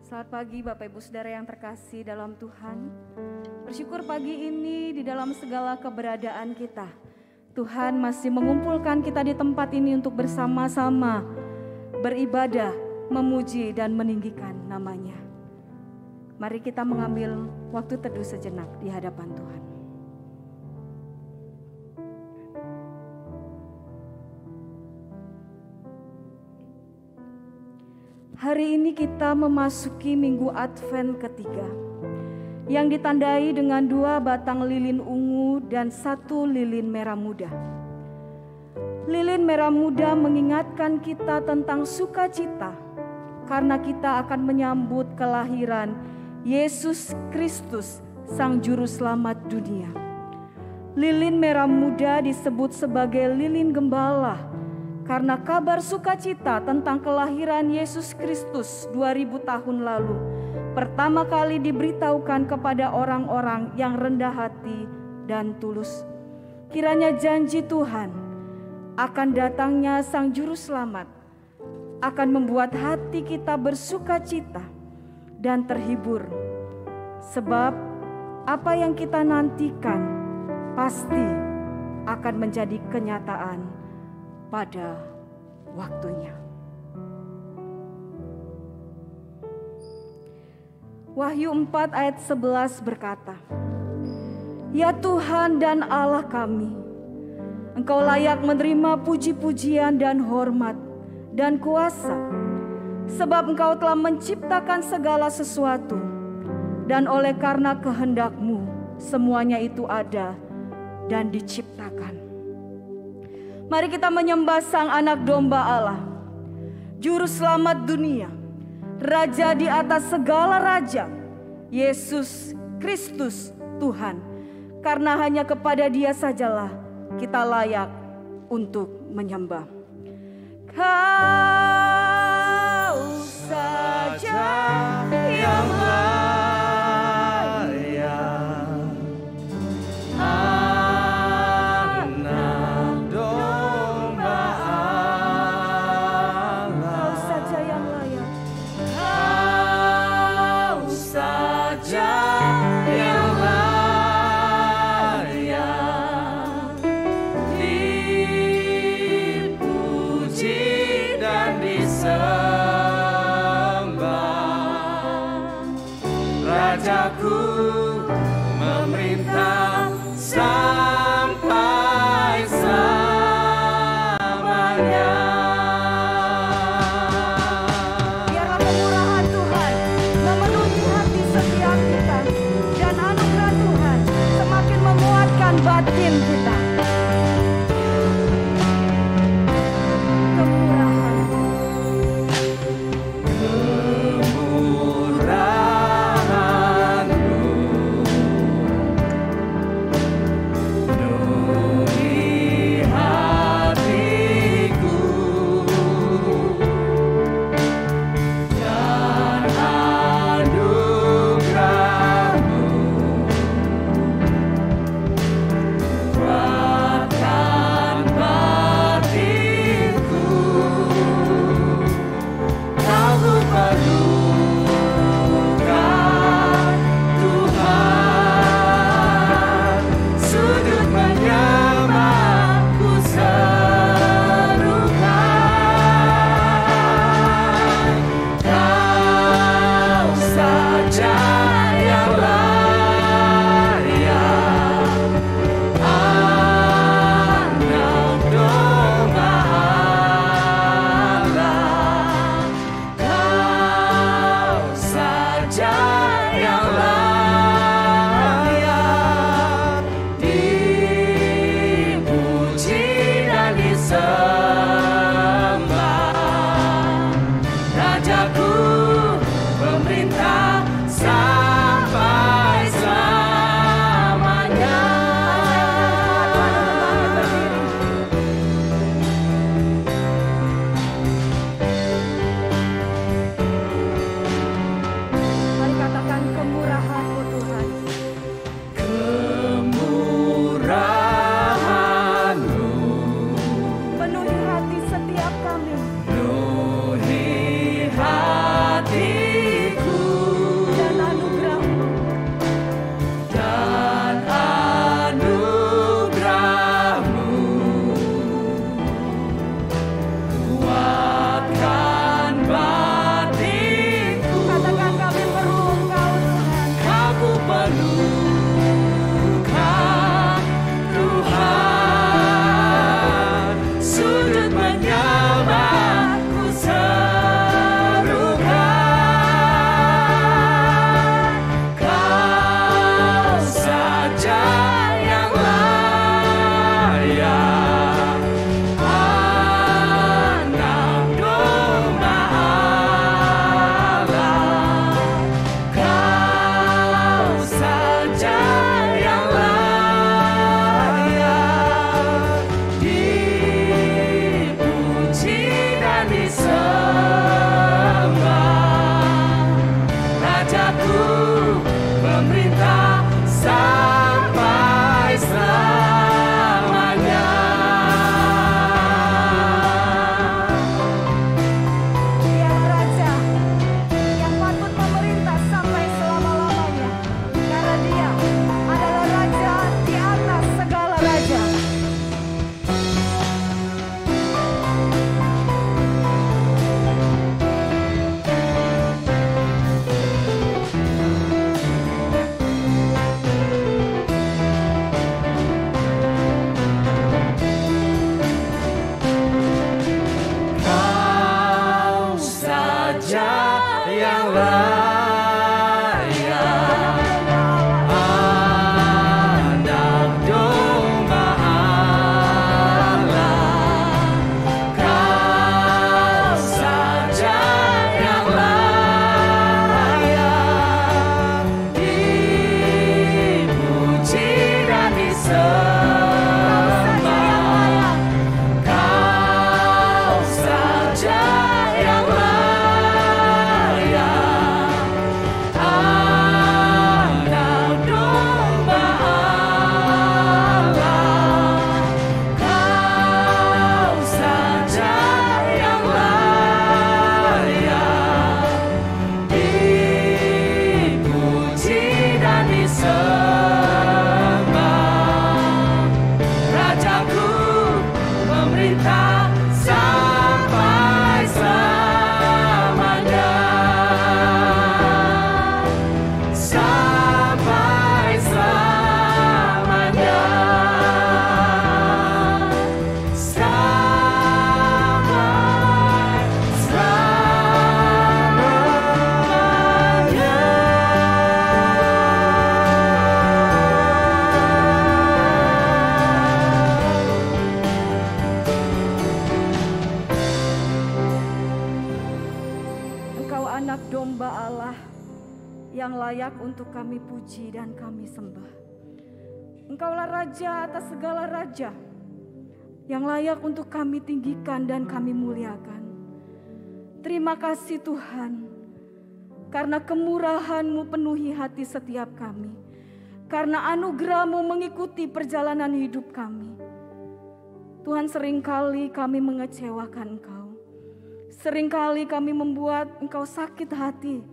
Selamat pagi Bapak Ibu Saudara yang terkasih dalam Tuhan. Bersyukur pagi ini di dalam segala keberadaan kita, Tuhan masih mengumpulkan kita di tempat ini untuk bersama-sama beribadah, memuji dan meninggikan nama-Nya. Mari kita mengambil waktu teduh sejenak di hadapan Tuhan. Hari ini kita memasuki minggu Advent ketiga yang ditandai dengan 2 batang lilin ungu dan 1 lilin merah muda. Lilin merah muda mengingatkan kita tentang sukacita karena kita akan menyambut kelahiran Yesus Kristus, Sang Juru Selamat dunia. Lilin merah muda disebut sebagai lilin gembala karena kabar sukacita tentang kelahiran Yesus Kristus 2000 tahun lalu pertama kali diberitahukan kepada orang-orang yang rendah hati dan tulus. Kiranya janji Tuhan akan datangnya Sang Juru Selamat akan membuat hati kita bersukacita dan terhibur. Sebab apa yang kita nantikan pasti akan menjadi kenyataan pada waktunya. Wahyu 4 ayat 11 berkata, "Ya Tuhan dan Allah kami, Engkau layak menerima puji-pujian dan hormat dan kuasa, sebab Engkau telah menciptakan segala sesuatu, dan oleh karena kehendak-Mu semuanya itu ada dan diciptakan." Mari kita menyembah Sang Anak Domba Allah, Juru Selamat dunia, Raja di atas segala raja, Yesus Kristus Tuhan. Karena hanya kepada Dia sajalah kita layak untuk menyembah. Kau saja yang memerintah sampai selamanya. Biarlah kemurahan Tuhan memenuhi hati setiap kita, dan anugerah Tuhan semakin menguatkan batin kita. yang layak untuk kami puji dan kami sembah. Engkaulah Raja atas segala raja, yang layak untuk kami tinggikan dan kami muliakan. Terima kasih Tuhan, karena kemurahan-Mu penuhi hati setiap kami, karena anugerah-Mu mengikuti perjalanan hidup kami. Tuhan, seringkali kami mengecewakan Engkau, seringkali kami membuat Engkau sakit hati,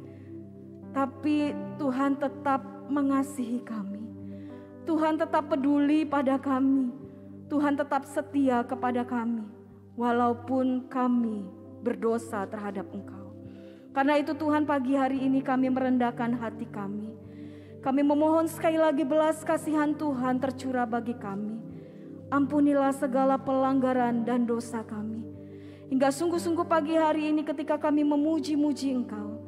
tapi Tuhan tetap mengasihi kami. Tuhan tetap peduli pada kami. Tuhan tetap setia kepada kami, walaupun kami berdosa terhadap Engkau. Karena itu Tuhan, pagi hari ini kami merendahkan hati kami. Kami memohon sekali lagi belas kasihan Tuhan tercurah bagi kami. Ampunilah segala pelanggaran dan dosa kami. Hingga sungguh-sungguh pagi hari ini ketika kami memuji-muji Engkau,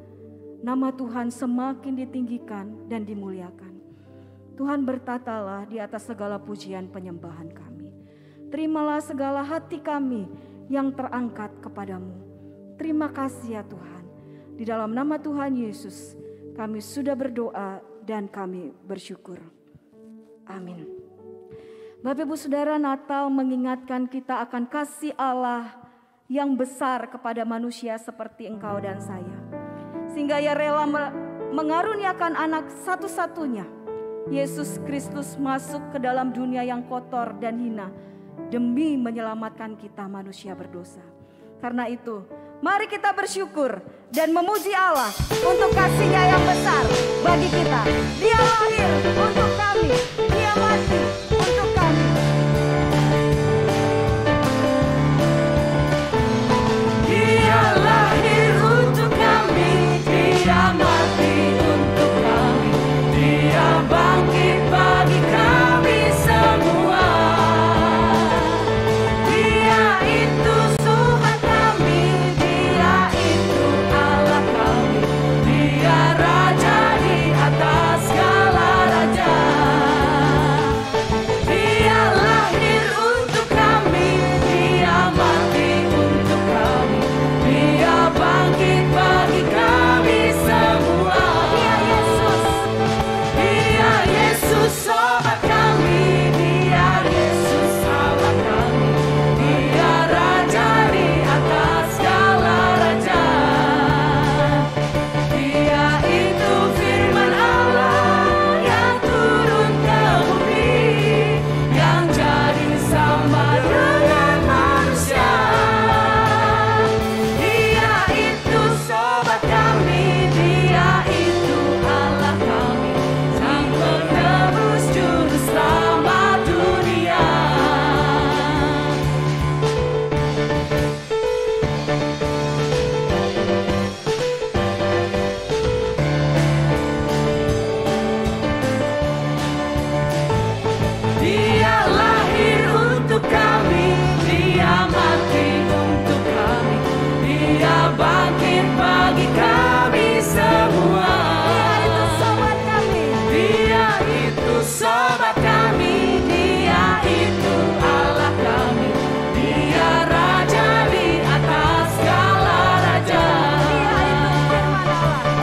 nama Tuhan semakin ditinggikan dan dimuliakan. Tuhan, bertatalah di atas segala pujian penyembahan kami. Terimalah segala hati kami yang terangkat kepadamu. Terima kasih ya Tuhan. Di dalam nama Tuhan Yesus kami sudah berdoa dan kami bersyukur. Amin. Bapak Ibu Saudara, Natal mengingatkan kita akan kasih Allah yang besar kepada manusia seperti engkau dan saya. Sehingga Ia rela mengaruniakan anak satu-satunya, Yesus Kristus, masuk ke dalam dunia yang kotor dan hina demi menyelamatkan kita manusia berdosa. Karena itu, mari kita bersyukur dan memuji Allah untuk kasih-Nya yang besar bagi kita. Dia lahir untuk kami, Dia mati untuk kami. Dia lahir untuk kami, Dia mati untuk kami, Dia bangkit bagi kami semua. Dia itu Tuhan kami, Dia itu Allah kami, Dia Raja di atas segala raja. Dia lahir untuk kami, Dia mati untuk kami, Dia bangkit bagi kami semua. Dia Yesus sobat kami, Dia Yesus Allah kami, Dia Raja di atas segala raja. Dia itu firman Allah yang turun ke bumi, yang jadi sama dengan manusia. Dia itu sobat kami, Dia itu Allah kami, Sang penebus juru selamat dunia. Dia lahir untuk kami, Dia mati untuk kami, Dia bangkit bagi kami semua. Dia itu sobat kami, Dia itu Allah kami, Dia Raja di atas segala raja.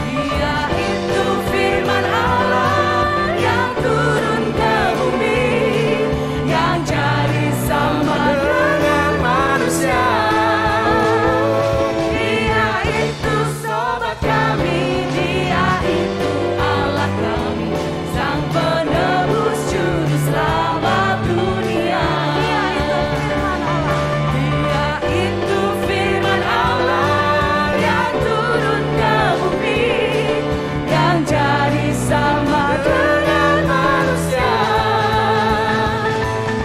Dia itu firman Allah yang turun ke bumi, yang jadi sama dengan manusia. Dia itu sobat kami, Dia itu Allah kami, Sang penebus juru selamat dunia. Dia itu firman Allah yang turun ke bumi, yang jadi sama dengan manusia.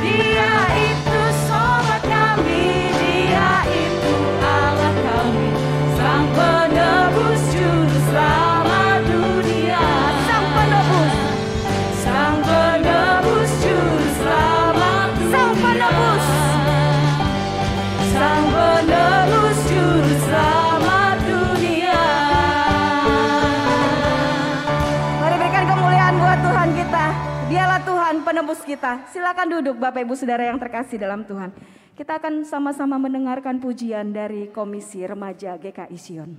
Dia itu sobat kami, Dia itu Allah kami, Sang penebus juru selamat dunia. Sang penebus juru selamat dunia. Sang penebus juru selamat dunia. Mari berikan kemuliaan buat Tuhan kita. Dialah Tuhan penebus kita. Silakan duduk Bapak Ibu Saudara yang terkasih dalam Tuhan. Kita akan sama-sama mendengarkan pujian dari Komisi Remaja GKI Sion.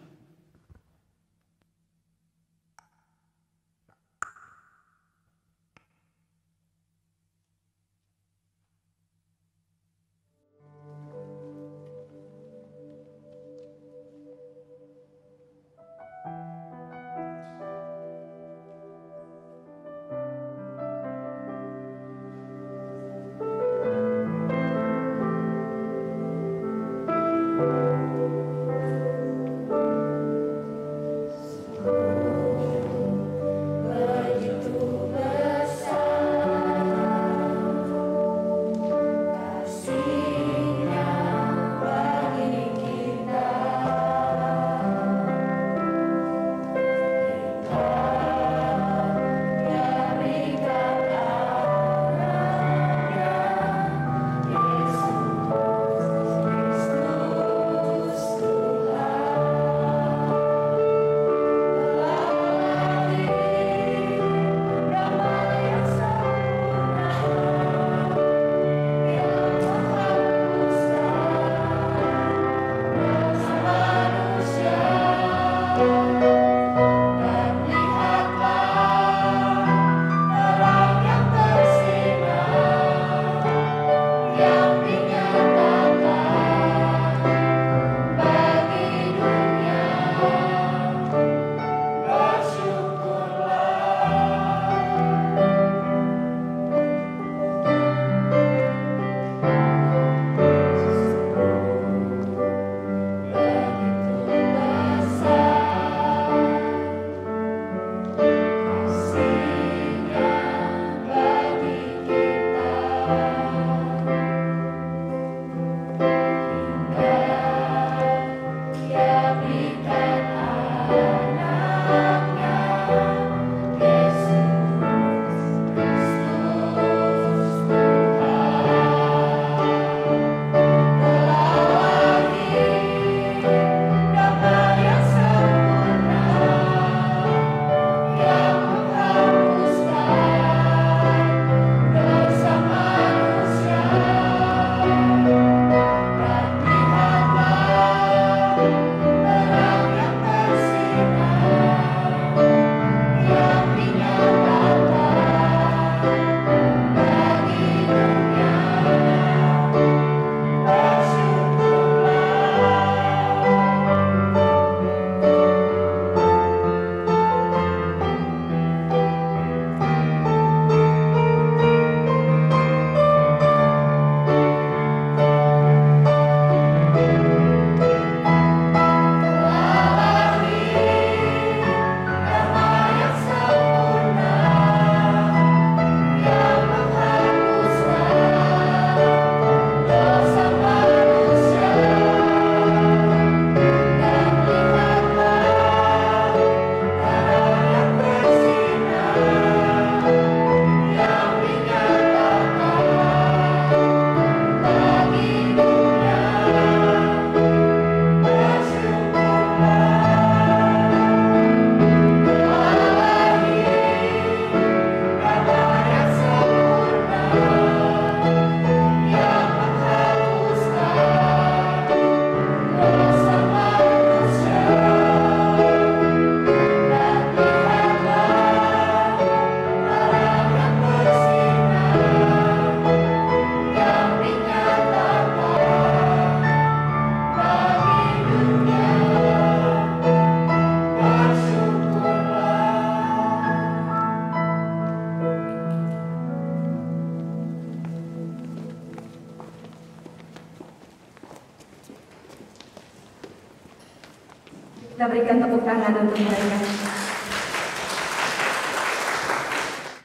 Kita berikan tepuk tangan untuk mereka.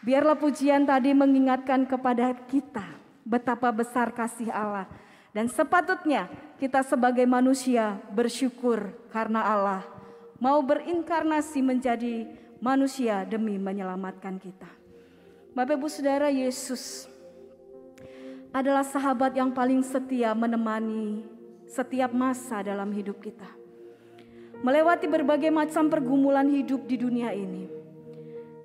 Biarlah pujian tadi mengingatkan kepada kita betapa besar kasih Allah. Dan sepatutnya kita sebagai manusia bersyukur karena Allah mau berinkarnasi menjadi manusia demi menyelamatkan kita. Bapak Ibu Saudara, Yesus adalah sahabat yang paling setia menemani setiap masa dalam hidup kita. Melewati berbagai macam pergumulan hidup di dunia ini.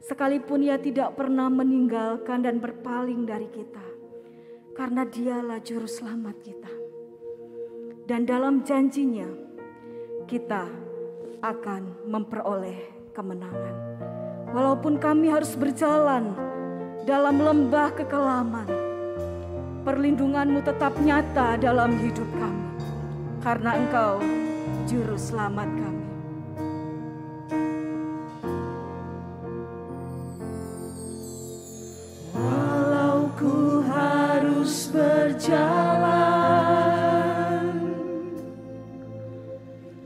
Sekalipun ia tidak pernah meninggalkan dan berpaling dari kita. Karena dialah juru selamat kita. Dan dalam janjinya kita akan memperoleh kemenangan. Walaupun kami harus berjalan dalam lembah kekelaman, perlindungan-Mu tetap nyata dalam hidup kami. Karena Engkau juru selamat kami. Walau ku harus berjalan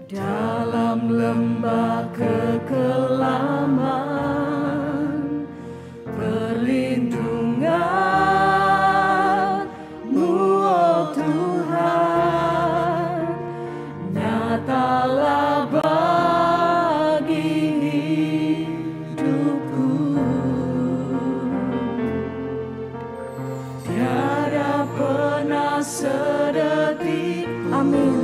dalam lembah kekelaman, perlindungan-Mu, oh Tuhan, nyatalah bagi hidupku. Tiada pernah sedetik, Amin.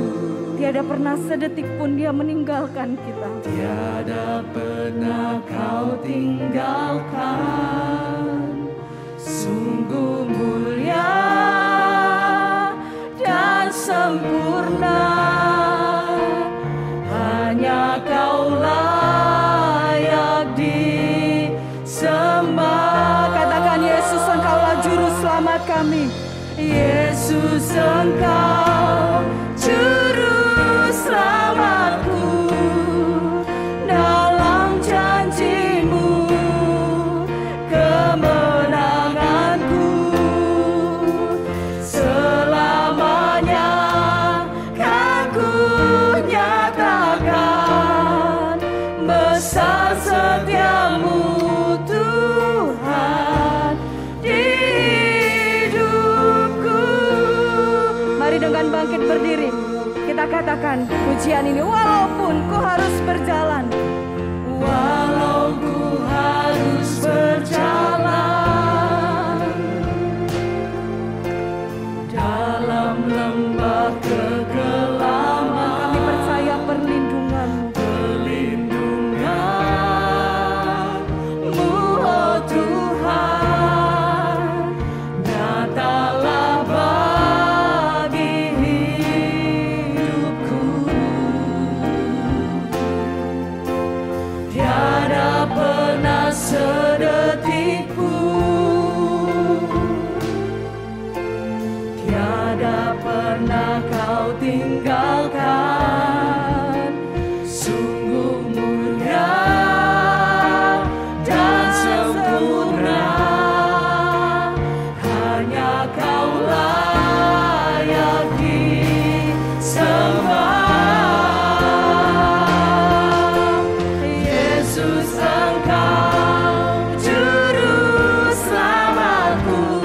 Tiada pernah sedetik pun Dia meninggalkan kita. tiada pernah Kau tinggalkan. Sungguh mulia dan sempurna, hanya Kau layak disembah. Katakan, Yesus, Engkaulah juru selamat kami. Yesus, Engkau juru selamatku, dalam janji-Mu kemenanganku. Selamanya kan ku nyatakan besar setia-Mu, Tuhan, di hidupku. Mari dengan bangkit berdiri, kita katakan pujian ini. Walaupun ku harus berjalan, Walau ku harus berjalan dalam lembah kekelaman, kami percaya perlindungan-Mu. perlindungan-Mu, oh Tuhan, nyatalah bagi hidupku. Tiada pernah sedetik pun, tiada pernah Kau tinggalkan. Sungguh mulia dan sempurna, hanya Kau layak disembah. Yesus, Engkau juru selamatku,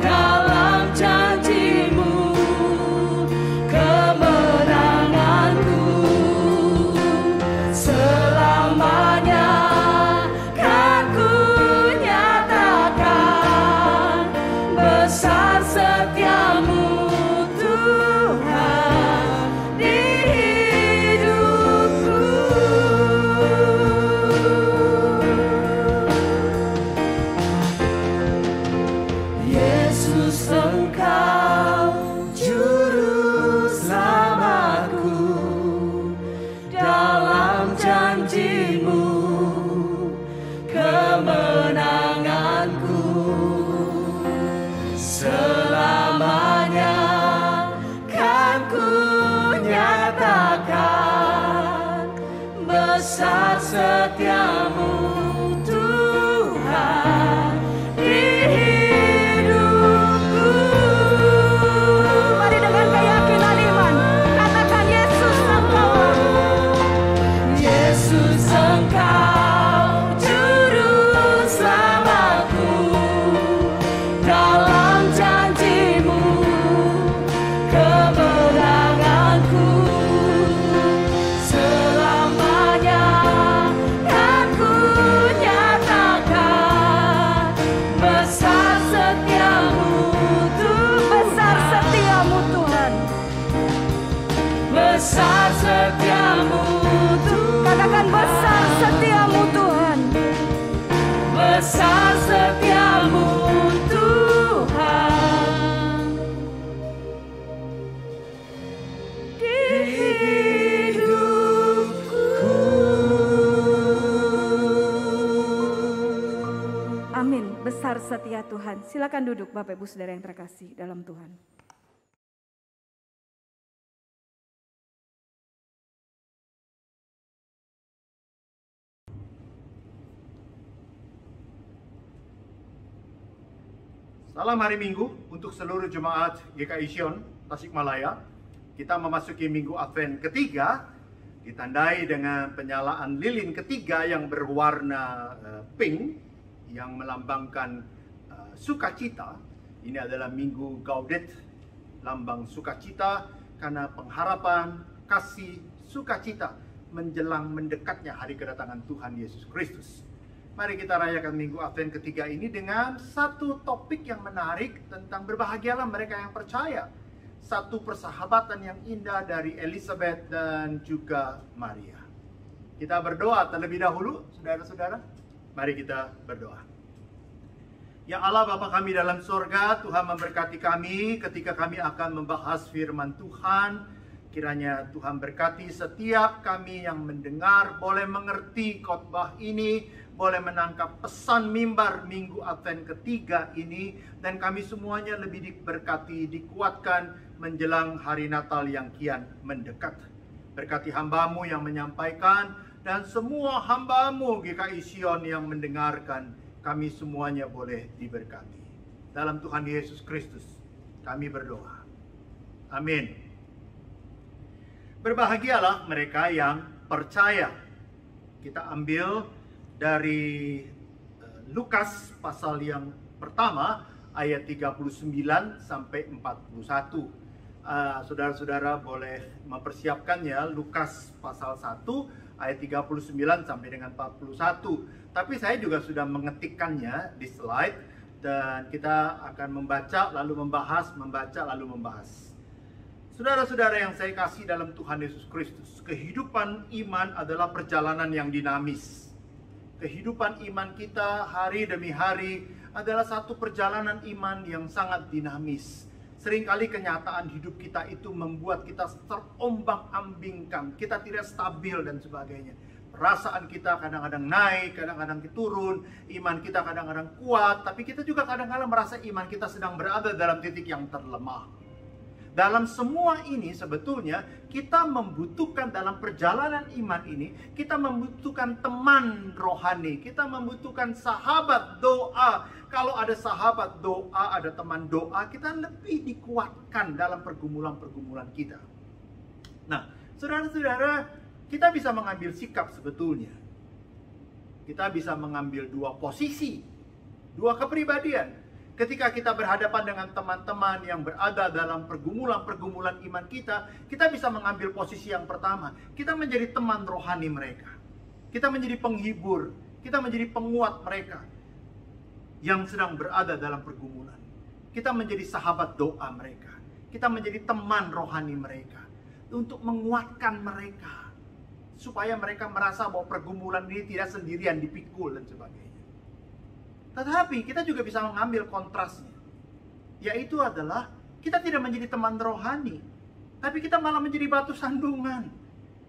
dalam janji-Mu kemenanganku. Selamanya kan ku nyatakan besar setia-Mu, Tuhan, di hidupku. Yesus, Engkau juru selamatku, dalam janji-Mu kemenanganku. Selamanya kan ku nyatakan besar setia-Mu, Tuhan, di hidupku. Mari dengan keyakinan iman, katakan, Yesus, Engkaulah besar setiamu Tuhan di hidupku. Amin. Besar setia Tuhan. Silakan duduk Bapak Ibu Saudara yang terkasih dalam Tuhan. Salam hari Minggu untuk seluruh jemaat GKI Sion Tasikmalaya. Kita memasuki Minggu Advent ketiga, ditandai dengan penyalaan lilin ketiga yang berwarna pink, yang melambangkan sukacita. Ini adalah Minggu Gaudet, lambang sukacita, karena pengharapan, kasih, sukacita menjelang mendekatnya hari kedatangan Tuhan Yesus Kristus. Mari kita rayakan Minggu Advent ketiga ini dengan satu topik yang menarik tentang berbahagialah mereka yang percaya. Satu persahabatan yang indah dari Elizabeth dan juga Maria. Kita berdoa terlebih dahulu, saudara-saudara. Mari kita berdoa. Ya Allah Bapa kami dalam sorga, Tuhan memberkati kami ketika kami akan membahas firman Tuhan. Kiranya Tuhan berkati setiap kami yang mendengar, boleh mengerti khotbah ini, boleh menangkap pesan mimbar Minggu Advent ketiga ini, dan kami semuanya lebih diberkati, dikuatkan menjelang hari Natal yang kian mendekat. Berkati hamba-Mu yang menyampaikan, dan semua hamba-Mu GKI Sion yang mendengarkan, kami semuanya boleh diberkati. Dalam Tuhan Yesus Kristus, kami berdoa. Amin. Berbahagialah mereka yang percaya. Kita ambil dari Lukas pasal yang pertama ayat 39 sampai 41. Saudara-saudara boleh mempersiapkannya, Lukas pasal 1 ayat 39 sampai dengan 41. Tapi saya juga sudah mengetikkannya di slide, dan kita akan membaca lalu membahas, membaca lalu membahas. Saudara-saudara yang saya kasih dalam Tuhan Yesus Kristus, kehidupan iman adalah perjalanan yang dinamis. Kehidupan iman kita hari demi hari adalah satu perjalanan iman yang sangat dinamis. Seringkali kenyataan hidup kita itu membuat kita terombang-ambingkan, kita tidak stabil dan sebagainya. Perasaan kita kadang-kadang naik, kadang-kadang turun, iman kita kadang-kadang kuat, tapi kita juga kadang-kadang merasa iman kita sedang berada dalam titik yang terlemah. Dalam semua ini sebetulnya kita membutuhkan, dalam perjalanan iman ini, kita membutuhkan teman rohani, kita membutuhkan sahabat doa. Kalau ada sahabat doa, ada teman doa, kita lebih dikuatkan dalam pergumulan-pergumulan kita. Nah, saudara-saudara, kita bisa mengambil sikap sebetulnya. Kita bisa mengambil dua posisi, dua kepribadian. Ketika kita berhadapan dengan teman-teman yang berada dalam pergumulan-pergumulan iman kita, kita bisa mengambil posisi yang pertama. Kita menjadi teman rohani mereka. Kita menjadi penghibur, kita menjadi penguat mereka yang sedang berada dalam pergumulan. Kita menjadi sahabat doa mereka. Kita menjadi teman rohani mereka untuk menguatkan mereka, supaya mereka merasa bahwa pergumulan ini tidak sendirian dipikul dan sebagainya. Tetapi kita juga bisa mengambil kontrasnya, yaitu adalah kita tidak menjadi teman rohani, tapi kita malah menjadi batu sandungan.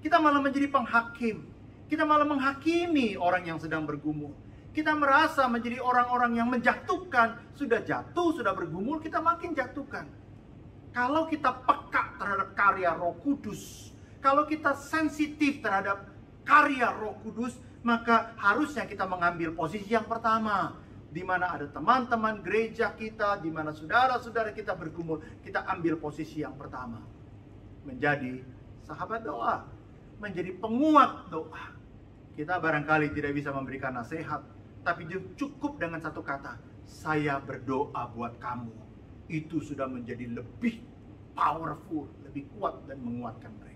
Kita malah menjadi penghakim. Kita malah menghakimi orang yang sedang bergumul. Kita merasa menjadi orang-orang yang menjatuhkan. Sudah jatuh, sudah bergumul, kita makin jatuhkan. Kalau kita peka terhadap karya Roh Kudus, kalau kita sensitif terhadap karya Roh Kudus, maka harusnya kita mengambil posisi yang pertama. Di mana ada teman-teman gereja kita, di mana saudara-saudara kita bergumul, kita ambil posisi yang pertama. Menjadi sahabat doa, menjadi penguat doa. Kita barangkali tidak bisa memberikan nasihat, tapi cukup dengan satu kata, saya berdoa buat kamu. Itu sudah menjadi lebih powerful, lebih kuat dan menguatkan mereka.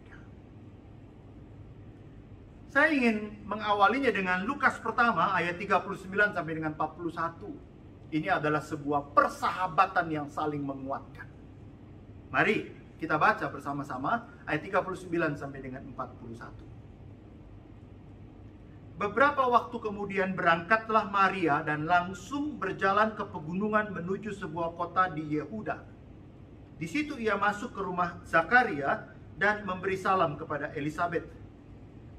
Saya ingin mengawalinya dengan Lukas pertama ayat 39 sampai dengan 41. Ini adalah sebuah persahabatan yang saling menguatkan. Mari kita baca bersama-sama ayat 39 sampai dengan 41. Beberapa waktu kemudian berangkatlah Maria dan langsung berjalan ke pegunungan menuju sebuah kota di Yehuda. Di situ ia masuk ke rumah Zakaria dan memberi salam kepada Elisabet.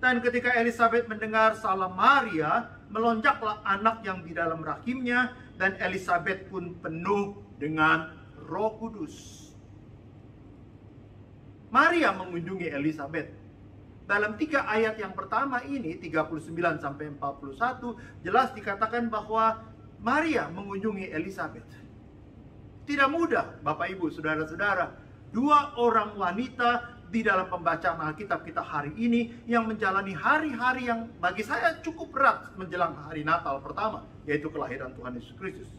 Dan ketika Elisabet mendengar salam Maria, melonjaklah anak yang di dalam rahimnya, dan Elisabet pun penuh dengan Roh Kudus. Maria mengunjungi Elisabet. Dalam 3 ayat yang pertama ini, 39 sampai 41, jelas dikatakan bahwa Maria mengunjungi Elisabet. Tidak mudah, Bapak Ibu, saudara-saudara. 2 orang wanita di dalam pembacaan Alkitab kita hari ini yang menjalani hari-hari yang bagi saya cukup berat menjelang hari Natal pertama, yaitu kelahiran Tuhan Yesus Kristus.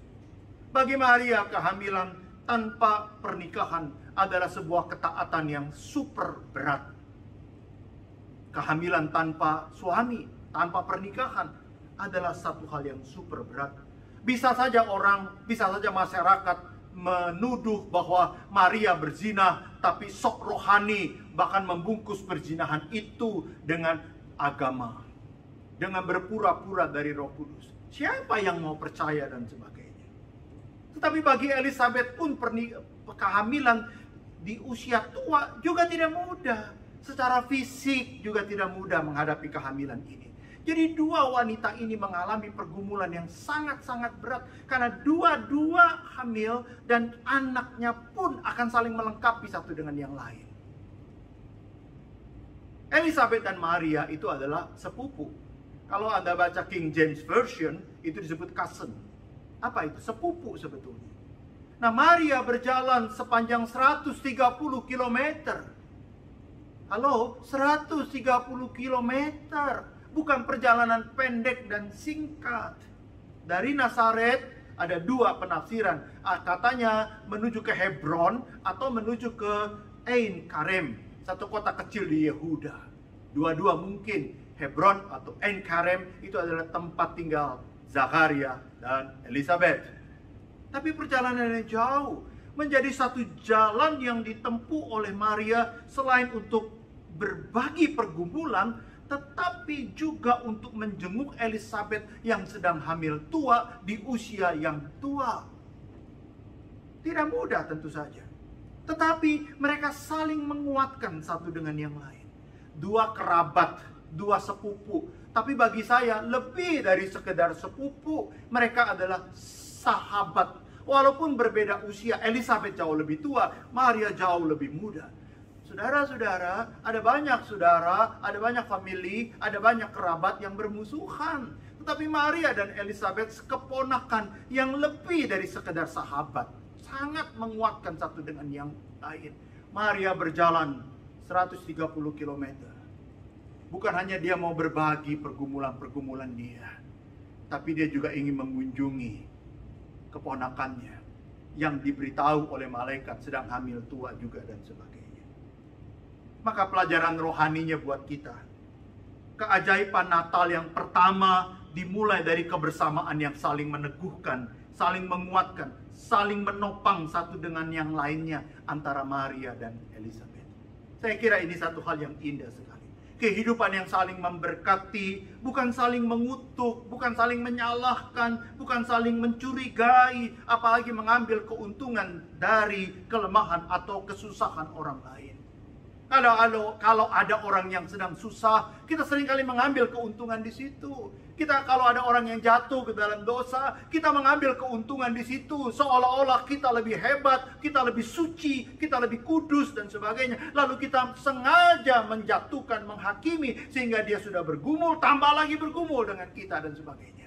Bagi Maria, kehamilan tanpa pernikahan adalah sebuah ketaatan yang super berat. Kehamilan tanpa suami, tanpa pernikahan adalah satu hal yang super berat. Bisa saja masyarakat menuduh bahwa Maria berzina, tapi sok rohani bahkan membungkus perzinahan itu dengan agama, dengan berpura-pura dari Roh Kudus. Siapa yang mau percaya dan sebagainya. Tetapi bagi Elisabet pun kehamilan di usia tua juga tidak mudah. Secara fisik juga tidak mudah menghadapi kehamilan ini. Jadi 2 wanita ini mengalami pergumulan yang sangat-sangat berat. Karena dua-dua hamil dan anaknya pun akan saling melengkapi satu dengan yang lain. Elisabet dan Maria itu adalah sepupu. Kalau Anda baca King James Version, itu disebut cousin. Apa itu? Sepupu sebetulnya. Nah, Maria berjalan sepanjang 130 kilometer. Halo, 130 km. Bukan perjalanan pendek dan singkat. Dari Nazaret ada 2 penafsiran. Katanya menuju ke Hebron atau menuju ke Ein Karem, satu kota kecil di Yehuda. Dua-dua mungkin. Hebron atau Ein Karem itu adalah tempat tinggal Zakaria dan Elisabet. Tapi perjalanannya jauh. Menjadi satu jalan yang ditempuh oleh Maria selain untuk berbagi pergumulan, tetapi juga untuk menjenguk Elisabet yang sedang hamil tua di usia yang tua. Tidak mudah tentu saja. Tetapi mereka saling menguatkan satu dengan yang lain. 2 kerabat, 2 sepupu. Tapi bagi saya lebih dari sekedar sepupu. Mereka adalah sahabat. Walaupun berbeda usia, Elisabet jauh lebih tua, Maria jauh lebih muda. Saudara-saudara, ada banyak famili, ada banyak kerabat yang bermusuhan. Tetapi Maria dan Elisabet keponakan yang lebih dari sekedar sahabat. Sangat menguatkan satu dengan yang lain. Maria berjalan 130 km. Bukan hanya dia mau berbagi pergumulan-pergumulan dia, tapi dia juga ingin mengunjungi keponakannya yang diberitahu oleh malaikat sedang hamil tua juga dan sebagainya. Maka pelajaran rohaninya buat kita, keajaiban Natal yang pertama dimulai dari kebersamaan yang saling meneguhkan, saling menguatkan, saling menopang satu dengan yang lainnya antara Maria dan Elisabet. Saya kira ini satu hal yang indah sekali. Kehidupan yang saling memberkati, bukan saling mengutuk, bukan saling menyalahkan, bukan saling mencurigai, apalagi mengambil keuntungan dari kelemahan atau kesusahan orang lain. Kalau ada orang yang sedang susah, kita seringkali mengambil keuntungan di situ. Kalau ada orang yang jatuh ke dalam dosa, kita mengambil keuntungan di situ. Seolah-olah kita lebih hebat, kita lebih suci, kita lebih kudus dan sebagainya. Lalu kita sengaja menjatuhkan, menghakimi, sehingga dia sudah bergumul, tambah lagi bergumul dengan kita dan sebagainya.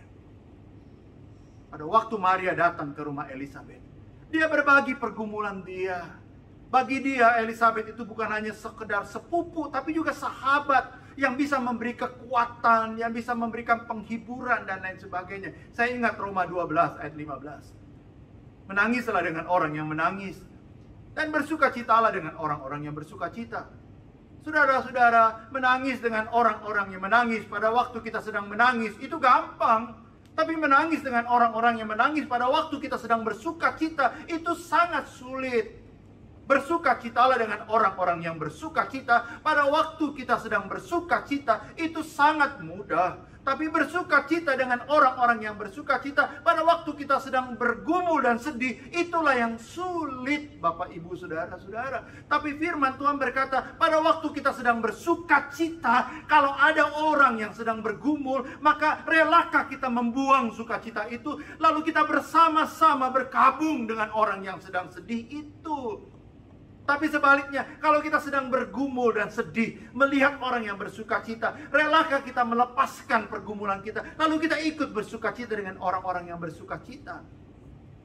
Pada waktu Maria datang ke rumah Elisabet, dia berbagi pergumulan dia. Bagi dia, Elisabet itu bukan hanya sekedar sepupu, tapi juga sahabat yang bisa memberi kekuatan, yang bisa memberikan penghiburan dan lain sebagainya. Saya ingat Roma 12 ayat 15. Menangislah dengan orang yang menangis, dan bersukacitalah dengan orang-orang yang bersukacita. Saudara-saudara, menangis dengan orang-orang yang menangis pada waktu kita sedang menangis, itu gampang. Tapi menangis dengan orang-orang yang menangis pada waktu kita sedang bersukacita, itu sangat sulit. Bersukacitalah dengan orang-orang yang bersukacita pada waktu kita sedang bersukacita, itu sangat mudah. tapi bersukacita dengan orang-orang yang bersukacita. Pada waktu kita sedang bergumul dan sedih, itulah yang sulit, Bapak, Ibu, Saudara-saudara. Tapi firman Tuhan berkata, pada waktu kita sedang bersukacita, kalau ada orang yang sedang bergumul, maka relakah kita membuang sukacita itu, lalu kita bersama-sama berkabung dengan orang yang sedang sedih itu. Tapi sebaliknya, kalau kita sedang bergumul dan sedih, melihat orang yang bersukacita, relakah kita melepaskan pergumulan kita, lalu kita ikut bersukacita dengan orang-orang yang bersukacita?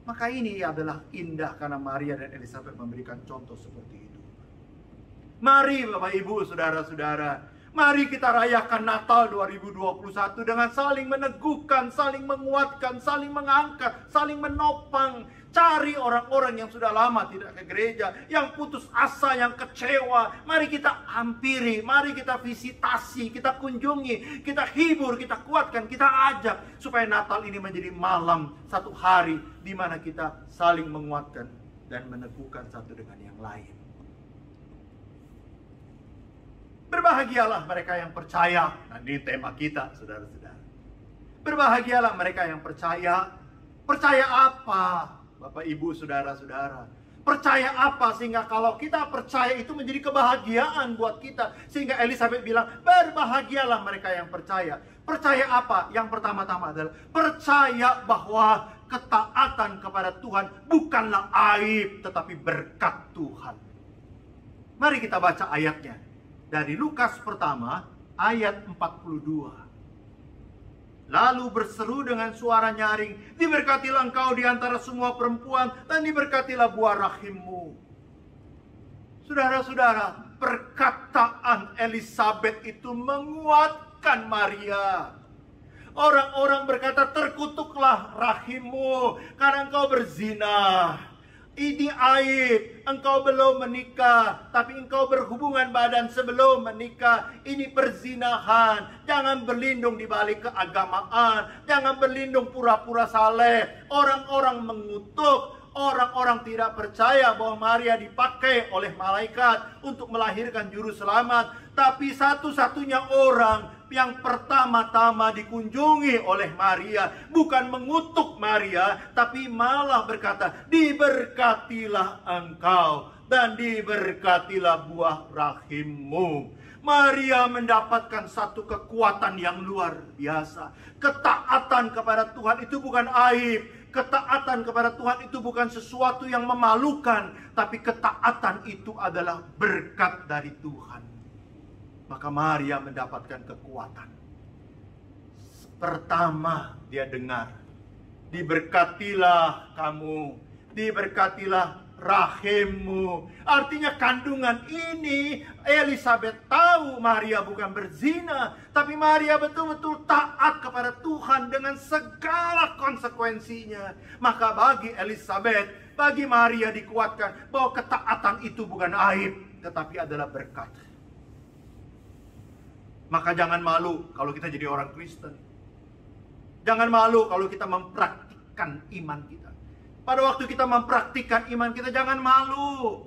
Maka ini adalah indah karena Maria dan Elizabeth memberikan contoh seperti itu. Mari Bapak, Ibu, Saudara-saudara, mari kita rayakan Natal 2021 dengan saling meneguhkan, saling menguatkan, saling mengangkat, saling menopang. Cari orang-orang yang sudah lama tidak ke gereja, yang putus asa, yang kecewa. Mari kita hampiri, mari kita visitasi, kita kunjungi, kita hibur, kita kuatkan, kita ajak. Supaya Natal ini menjadi malam, satu hari di mana kita saling menguatkan dan meneguhkan satu dengan yang lain. Berbahagialah mereka yang percaya. Nah, ini tema kita, saudara-saudara. Berbahagialah mereka yang percaya. Percaya apa? Bapak, Ibu, Saudara-saudara, percaya apa sehingga kalau kita percaya itu menjadi kebahagiaan buat kita? Sehingga Elizabeth bilang, berbahagialah mereka yang percaya. Percaya apa? Yang pertama-tama adalah percaya bahwa ketaatan kepada Tuhan bukanlah aib, tetapi berkat Tuhan. Mari kita baca ayatnya. Dari Lukas pertama, ayat 42. Lalu berseru dengan suara nyaring, diberkatilah engkau di antara semua perempuan, dan diberkatilah buah rahimmu. Saudara-saudara, perkataan Elizabeth itu menguatkan Maria. Orang-orang berkata, terkutuklah rahimmu, karena engkau berzina. Ini aib, engkau belum menikah, tapi engkau berhubungan badan sebelum menikah. Ini perzinahan. Jangan berlindung di balik keagamaan. Jangan berlindung pura-pura saleh. Orang-orang mengutuk. Orang-orang tidak percaya bahwa Maria dipakai oleh malaikat untuk melahirkan juru selamat. Tapi satu-satunya orang yang pertama-tama dikunjungi oleh Maria bukan mengutuk Maria, tapi malah berkata, diberkatilah engkau dan diberkatilah buah rahimmu. Maria mendapatkan satu kekuatan yang luar biasa. Ketaatan kepada Tuhan itu bukan aib. Ketaatan kepada Tuhan itu bukan sesuatu yang memalukan, tapi ketaatan itu adalah berkat dari Tuhan. Maka Maria mendapatkan kekuatan. Pertama dia dengar, diberkatilah kamu, diberkatilah rahimmu. Artinya kandungan ini, Elizabeth tahu Maria bukan berzina, tapi Maria betul-betul taat kepada Tuhan dengan segala konsekuensinya. Maka bagi Elizabeth, bagi Maria dikuatkan bahwa ketaatan itu bukan aib, tetapi adalah berkat. Maka jangan malu kalau kita jadi orang Kristen. Jangan malu kalau kita mempraktikkan iman kita. Pada waktu kita mempraktikkan iman kita, jangan malu.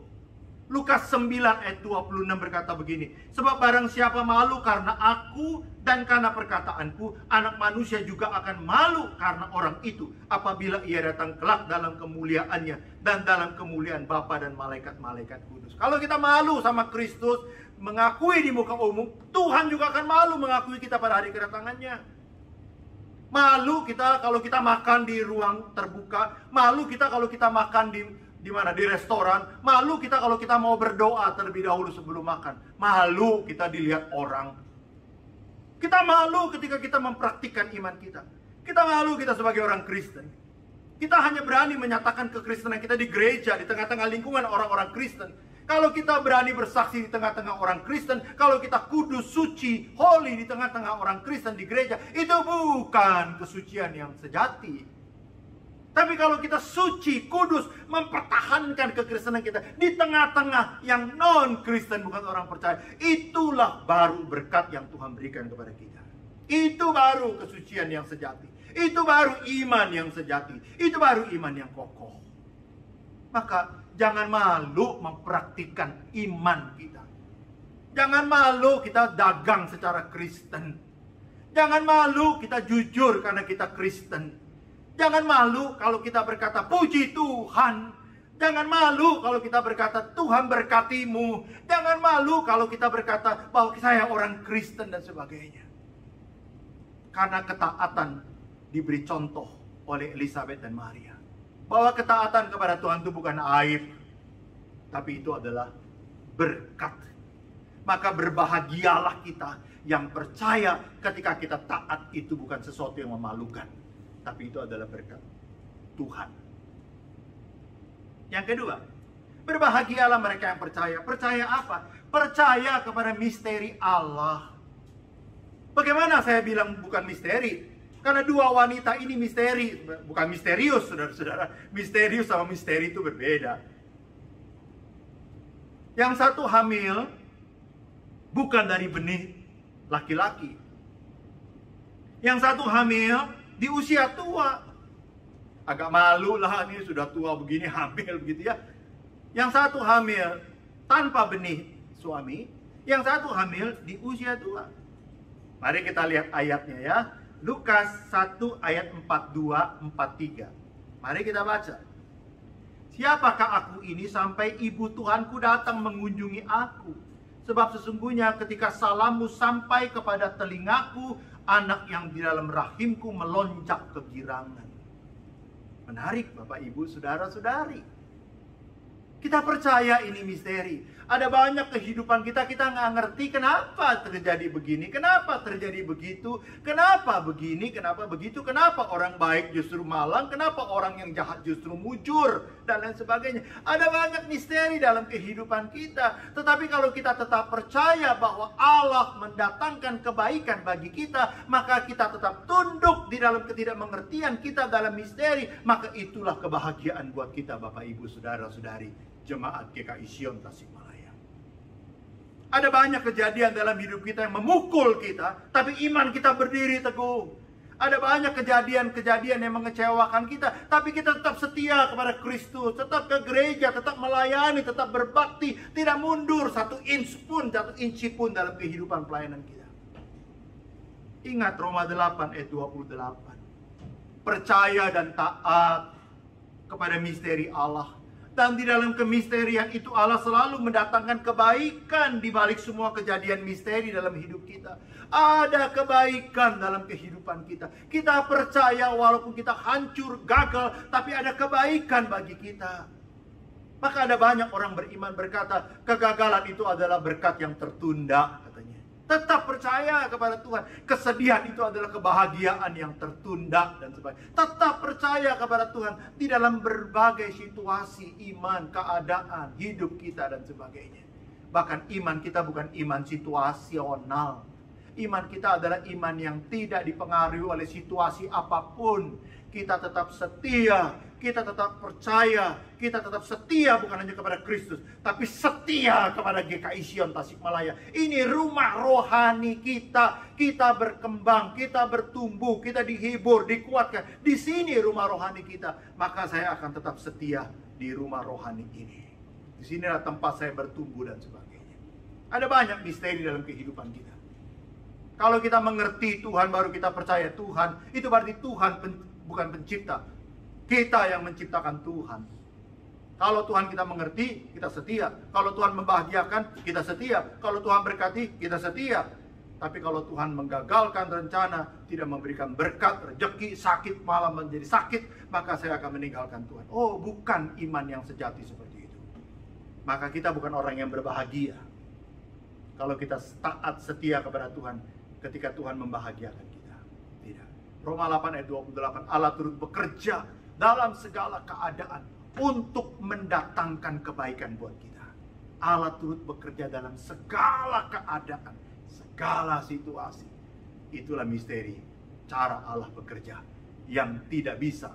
Lukas 9 ayat 26 berkata begini, sebab barang siapa malu karena aku dan karena perkataanku, anak manusia juga akan malu karena orang itu, apabila ia datang kelak dalam kemuliaannya dan dalam kemuliaan Bapa dan malaikat-malaikat kudus. Kalau kita malu sama Kristus, mengakui di muka umum, Tuhan juga akan malu mengakui kita pada hari kedatangannya. Malu kita kalau kita makan di ruang terbuka, malu kita kalau kita makan di mana, di restoran, malu kita kalau kita mau berdoa terlebih dahulu sebelum makan, malu kita dilihat orang. Kita malu ketika kita mempraktikkan iman kita. Kita malu kita sebagai orang Kristen. Kita hanya berani menyatakan kekristenan kita di gereja, di tengah-tengah lingkungan orang-orang Kristen. Kalau kita berani bersaksi di tengah-tengah orang Kristen, kalau kita kudus, suci, holy di tengah-tengah orang Kristen di gereja, itu bukan kesucian yang sejati. Tapi kalau kita suci, kudus, mempertahankan kekristenan kita di tengah-tengah yang non-Kristen, bukan orang percaya, itulah baru berkat yang Tuhan berikan kepada kita. Itu baru kesucian yang sejati. Itu baru iman yang sejati. Itu baru iman yang kokoh. Maka jangan malu mempraktikkan iman kita. Jangan malu kita dagang secara Kristen. Jangan malu kita jujur karena kita Kristen. Jangan malu kalau kita berkata puji Tuhan. Jangan malu kalau kita berkata Tuhan berkatimu. Jangan malu kalau kita berkata bahwa saya orang Kristen dan sebagainya. Karena ketaatan diberi contoh oleh Elizabeth dan Maria. Bahwa ketaatan kepada Tuhan itu bukan aib, tapi itu adalah berkat. Maka berbahagialah kita yang percaya ketika kita taat itu bukan sesuatu yang memalukan, tapi itu adalah berkat Tuhan. Yang kedua, berbahagialah mereka yang percaya. Percaya apa? Percaya kepada misteri Allah. Bagaimana saya bilang bukan misteri? Karena dua wanita ini misteri, bukan misterius, saudara-saudara. Misterius sama misteri itu berbeda. Yang satu hamil bukan dari benih laki-laki. Yang satu hamil di usia tua. Agak malu lah, ini sudah tua begini hamil begitu ya. Yang satu hamil tanpa benih suami, yang satu hamil di usia tua. Mari kita lihat ayatnya ya. Lukas 1 ayat 42-43. Mari kita baca. Siapakah aku ini sampai ibu Tuhanku datang mengunjungi aku? Sebab sesungguhnya ketika salammu sampai kepada telingaku, anak yang di dalam rahimku melonjak kegirangan. Menarik Bapak Ibu, Saudara-saudari. Kita percaya ini misteri. Ada banyak kehidupan kita nggak ngerti kenapa terjadi begini, kenapa terjadi begitu, kenapa begini, kenapa begitu, kenapa orang baik justru malang, kenapa orang yang jahat justru mujur, dan lain sebagainya. Ada banyak misteri dalam kehidupan kita. Tetapi kalau kita tetap percaya bahwa Allah mendatangkan kebaikan bagi kita, maka kita tetap tunduk di dalam ketidakmengertian kita dalam misteri, maka itulah kebahagiaan buat kita Bapak Ibu Saudara-saudari Jemaat GKI Sion Tasikmalaya. Ada banyak kejadian dalam hidup kita yang memukul kita, tapi iman kita berdiri teguh. Ada banyak kejadian-kejadian yang mengecewakan kita, tapi kita tetap setia kepada Kristus, tetap ke gereja, tetap melayani, tetap berbakti, tidak mundur satu inci pun dalam kehidupan pelayanan kita. Ingat Roma 8 ayat 28. Percaya dan taat kepada misteri Allah. Dan di dalam kemisterian itu Allah selalu mendatangkan kebaikan di balik semua kejadian misteri dalam hidup kita. Ada kebaikan dalam kehidupan kita. Kita percaya walaupun kita hancur, gagal, tapi ada kebaikan bagi kita. Maka ada banyak orang beriman berkata, kegagalan itu adalah berkat yang tertunda, katanya. Tetap percaya kepada Tuhan. Kesedihan itu adalah kebahagiaan yang tertunda dan sebagainya. Tetap percaya kepada Tuhan di dalam berbagai situasi, iman, keadaan, hidup kita dan sebagainya. Bahkan iman kita bukan iman situasional. Iman kita adalah iman yang tidak dipengaruhi oleh situasi apapun. Kita tetap setia, kita tetap percaya, kita tetap setia bukan hanya kepada Kristus, tapi setia kepada GKI Sion Tasikmalaya. Ini rumah rohani kita. Kita berkembang, kita bertumbuh, kita dihibur, dikuatkan. Di sini rumah rohani kita. Maka saya akan tetap setia di rumah rohani ini. Di sinilah tempat saya bertumbuh dan sebagainya. Ada banyak misteri dalam kehidupan kita. Kalau kita mengerti Tuhan, baru kita percaya Tuhan. Itu berarti Tuhan bukan pencipta. Kita yang menciptakan Tuhan. Kalau Tuhan kita mengerti, kita setia. Kalau Tuhan membahagiakan, kita setia. Kalau Tuhan berkati, kita setia. Tapi kalau Tuhan menggagalkan rencana, tidak memberikan berkat, rezeki, sakit, malah menjadi sakit, maka saya akan meninggalkan Tuhan. Oh, bukan iman yang sejati seperti itu. Maka kita bukan orang yang berbahagia kalau kita taat setia kepada Tuhan ketika Tuhan membahagiakan kita. Tidak. Roma 8 ayat 28, Allah turut bekerja dalam segala keadaan untuk mendatangkan kebaikan buat kita. Allah turut bekerja dalam segala keadaan, segala situasi. Itulah misteri cara Allah bekerja yang tidak bisa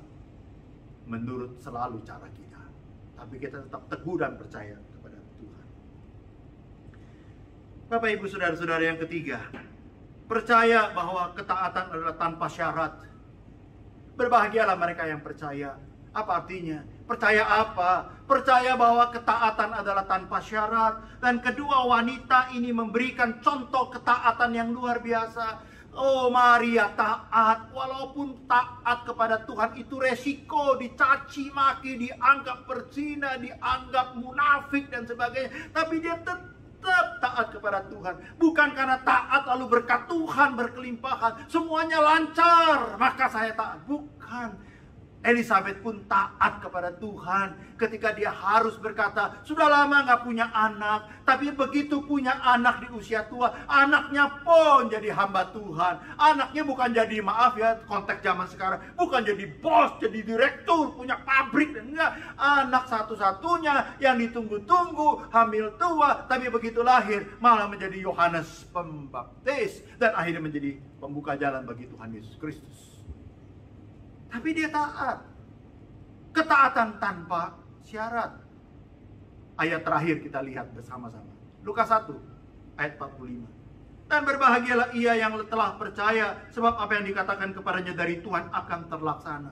menurut selalu cara kita. Tapi kita tetap teguh dan percaya kepada Tuhan. Bapak Ibu Saudara-saudara yang ketiga, percaya bahwa ketaatan adalah tanpa syarat. Berbahagialah mereka yang percaya. Apa artinya? Percaya apa? Percaya bahwa ketaatan adalah tanpa syarat. Dan kedua wanita ini memberikan contoh ketaatan yang luar biasa. Oh, Maria taat. Walaupun taat kepada Tuhan itu resiko, dicaci maki, dianggap berzina, dianggap munafik dan sebagainya. Tapi dia tetap taat kepada Tuhan. Bukan karena taat lalu berkat Tuhan berkelimpahan, semuanya lancar maka saya taat. Bukan. Elizabeth pun taat kepada Tuhan ketika dia harus berkata, sudah lama gak punya anak, tapi begitu punya anak di usia tua, anaknya pun jadi hamba Tuhan. Anaknya bukan jadi, maaf ya konteks zaman sekarang, bukan jadi bos, jadi direktur, punya pabrik, dan enggak. Anak satu-satunya yang ditunggu-tunggu, hamil tua, tapi begitu lahir malah menjadi Yohanes Pembaptis, dan akhirnya menjadi pembuka jalan bagi Tuhan Yesus Kristus. Tapi dia taat. Ketaatan tanpa syarat. Ayat terakhir kita lihat bersama-sama. Lukas 1 ayat 45. Dan berbahagialah ia yang telah percaya, sebab apa yang dikatakan kepadanya dari Tuhan akan terlaksana.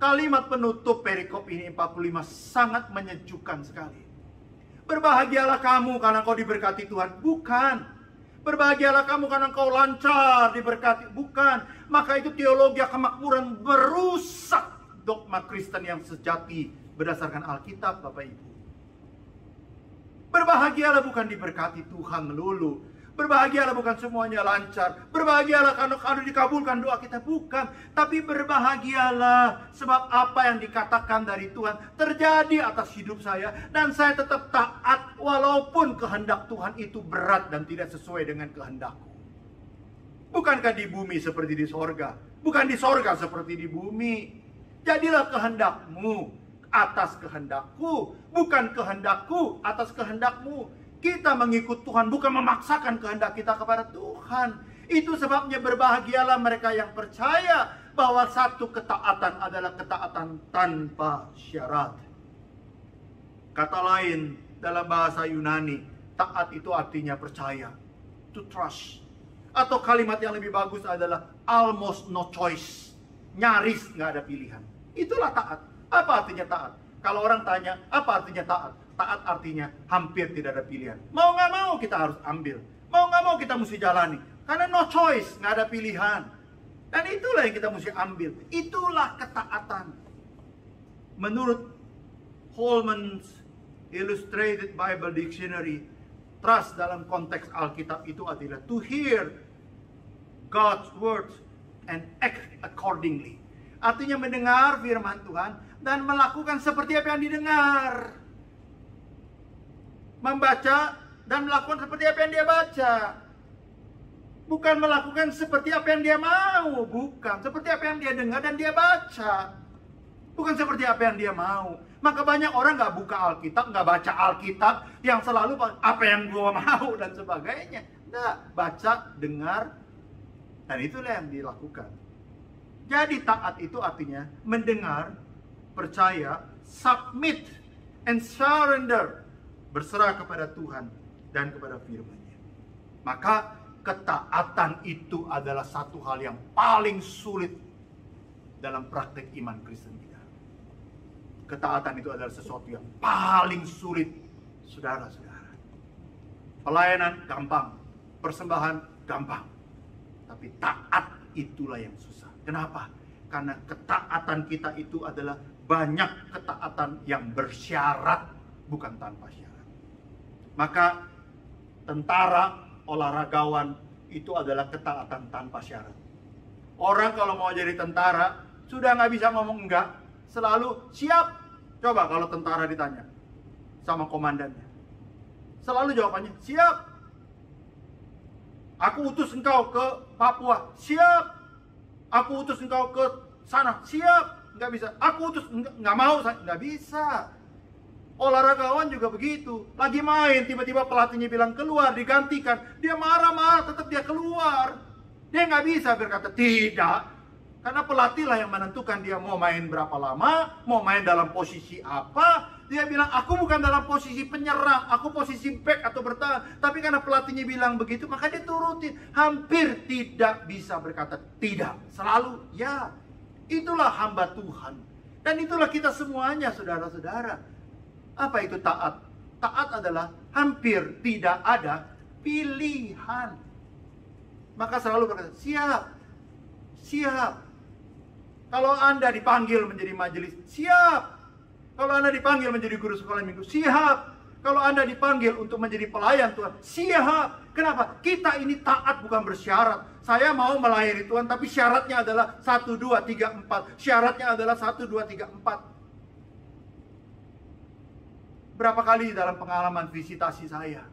Kalimat penutup perikop ini 45 sangat menyejukkan sekali. Berbahagialah kamu karena kau diberkati Tuhan. Bukan. Berbahagialah kamu karena engkau lancar diberkati. Bukan. Maka itu teologi kemakmuran berusak dogma Kristen yang sejati berdasarkan Alkitab, Bapak Ibu. Berbahagialah bukan diberkati Tuhan melulu. Berbahagialah bukan semuanya lancar. Berbahagialah karena dikabulkan doa kita. Bukan. Tapi berbahagialah sebab apa yang dikatakan dari Tuhan terjadi atas hidup saya. Dan saya tetap taat walaupun kehendak Tuhan itu berat dan tidak sesuai dengan kehendakku. Bukankah di bumi seperti di sorga? Bukan di sorga seperti di bumi. Jadilah kehendakmu atas kehendakku, bukan kehendakku atas kehendakmu. Kita mengikut Tuhan, bukan memaksakan kehendak kita kepada Tuhan. Itu sebabnya berbahagialah mereka yang percaya bahwa satu ketaatan adalah ketaatan tanpa syarat. Kata lain dalam bahasa Yunani, taat itu artinya percaya, to trust. Atau kalimat yang lebih bagus adalah almost no choice, nyaris nggak ada pilihan. Itulah taat. Apa artinya taat? Kalau orang tanya, apa artinya taat? Taat artinya hampir tidak ada pilihan. Mau nggak mau kita harus ambil. Mau nggak mau kita mesti jalani. Karena no choice, nggak ada pilihan. Dan itulah yang kita mesti ambil. Itulah ketaatan. Menurut Holman's Illustrated Bible Dictionary, trust dalam konteks Alkitab itu adalah to hear God's words and act accordingly. Artinya mendengar firman Tuhan dan melakukan seperti apa yang didengar. Membaca dan melakukan seperti apa yang dia baca. Bukan melakukan seperti apa yang dia mau. Bukan. Seperti apa yang dia dengar dan dia baca. Bukan seperti apa yang dia mau. Maka banyak orang gak buka Alkitab, gak baca Alkitab, yang selalu apa yang gua mau dan sebagainya. Nggak, baca, dengar, dan itulah yang dilakukan. Jadi taat itu artinya mendengar, percaya, submit, and surrender. Berserah kepada Tuhan dan kepada firman-Nya. Maka ketaatan itu adalah satu hal yang paling sulit dalam praktek iman Kristen kita. Ketaatan itu adalah sesuatu yang paling sulit, saudara-saudara. Pelayanan gampang, persembahan gampang. Tapi taat itulah yang susah. Kenapa? Karena ketaatan kita itu adalah banyak ketaatan yang bersyarat, bukan tanpa syarat. Maka tentara, olahragawan itu adalah ketaatan tanpa syarat. Orang kalau mau jadi tentara sudah nggak bisa ngomong enggak, selalu siap. Coba kalau tentara ditanya sama komandannya, selalu jawabannya siap. Aku utus engkau ke Papua, siap. Aku utus engkau ke sana, siap. Nggak bisa. Aku utus, nggak mau, nggak bisa. Olahragawan juga begitu. Lagi main, tiba-tiba pelatihnya bilang keluar, digantikan. Dia marah-marah, tetap dia keluar. Dia nggak bisa berkata tidak. Karena pelatih lah yang menentukan dia mau main berapa lama, mau main dalam posisi apa. Dia bilang, aku bukan dalam posisi penyerang, aku posisi back atau bertahan. Tapi karena pelatihnya bilang begitu, maka dia turutin. Hampir tidak bisa berkata tidak. Selalu ya. Itulah hamba Tuhan. Dan itulah kita semuanya, saudara-saudara. Apa itu taat? Taat adalah hampir tidak ada pilihan. maka selalu berkata, siap, siap. Kalau Anda dipanggil menjadi majelis, siap. Kalau Anda dipanggil menjadi guru sekolah minggu, siap. Kalau Anda dipanggil untuk menjadi pelayan Tuhan, siap. Kenapa? Kita ini taat bukan bersyarat. Saya mau melayani Tuhan, tapi syaratnya adalah 1, 2, 3, 4. Syaratnya adalah 1, 2, 3, 4. Berapa kali dalam pengalaman visitasi saya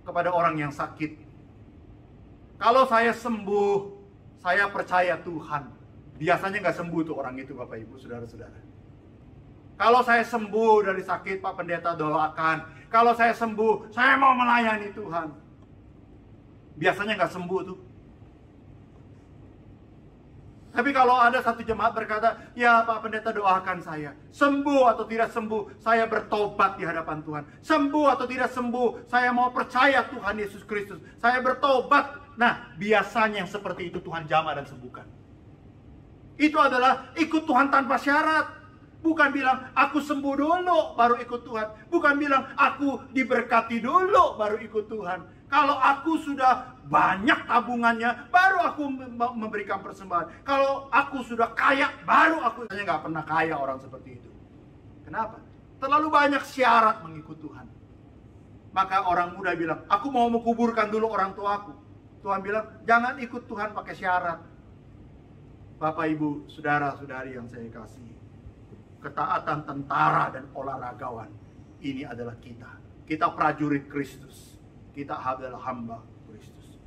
kepada orang yang sakit, kalau saya sembuh, saya percaya Tuhan. Biasanya nggak sembuh tuh orang itu, Bapak Ibu, Saudara-saudara. Kalau saya sembuh dari sakit, Pak Pendeta doakan. Kalau saya sembuh, saya mau melayani Tuhan. Biasanya nggak sembuh tuh. Tapi kalau ada satu jemaat berkata, ya Pak Pendeta doakan saya. Sembuh atau tidak sembuh, saya bertobat di hadapan Tuhan. Sembuh atau tidak sembuh, saya mau percaya Tuhan Yesus Kristus. Saya bertobat. Nah, biasanya yang seperti itu Tuhan jamah dan sembuhkan. Itu adalah ikut Tuhan tanpa syarat. Bukan bilang, aku sembuh dulu, baru ikut Tuhan. Bukan bilang, aku diberkati dulu, baru ikut Tuhan. Kalau aku sudah banyak tabungannya, baru aku memberikan persembahan. Kalau aku sudah kaya, baru aku. Saya nggak pernah kaya orang seperti itu. Kenapa? Terlalu banyak syarat mengikut Tuhan. Maka orang muda bilang, aku mau menguburkan dulu orang tuaku. Tuhan bilang, jangan ikut Tuhan pakai syarat. Bapak, Ibu, Saudara-saudari yang saya kasih, ketaatan tentara dan olahragawan, ini adalah kita. Kita prajurit Kristus. Kita adalah hamba Kristus.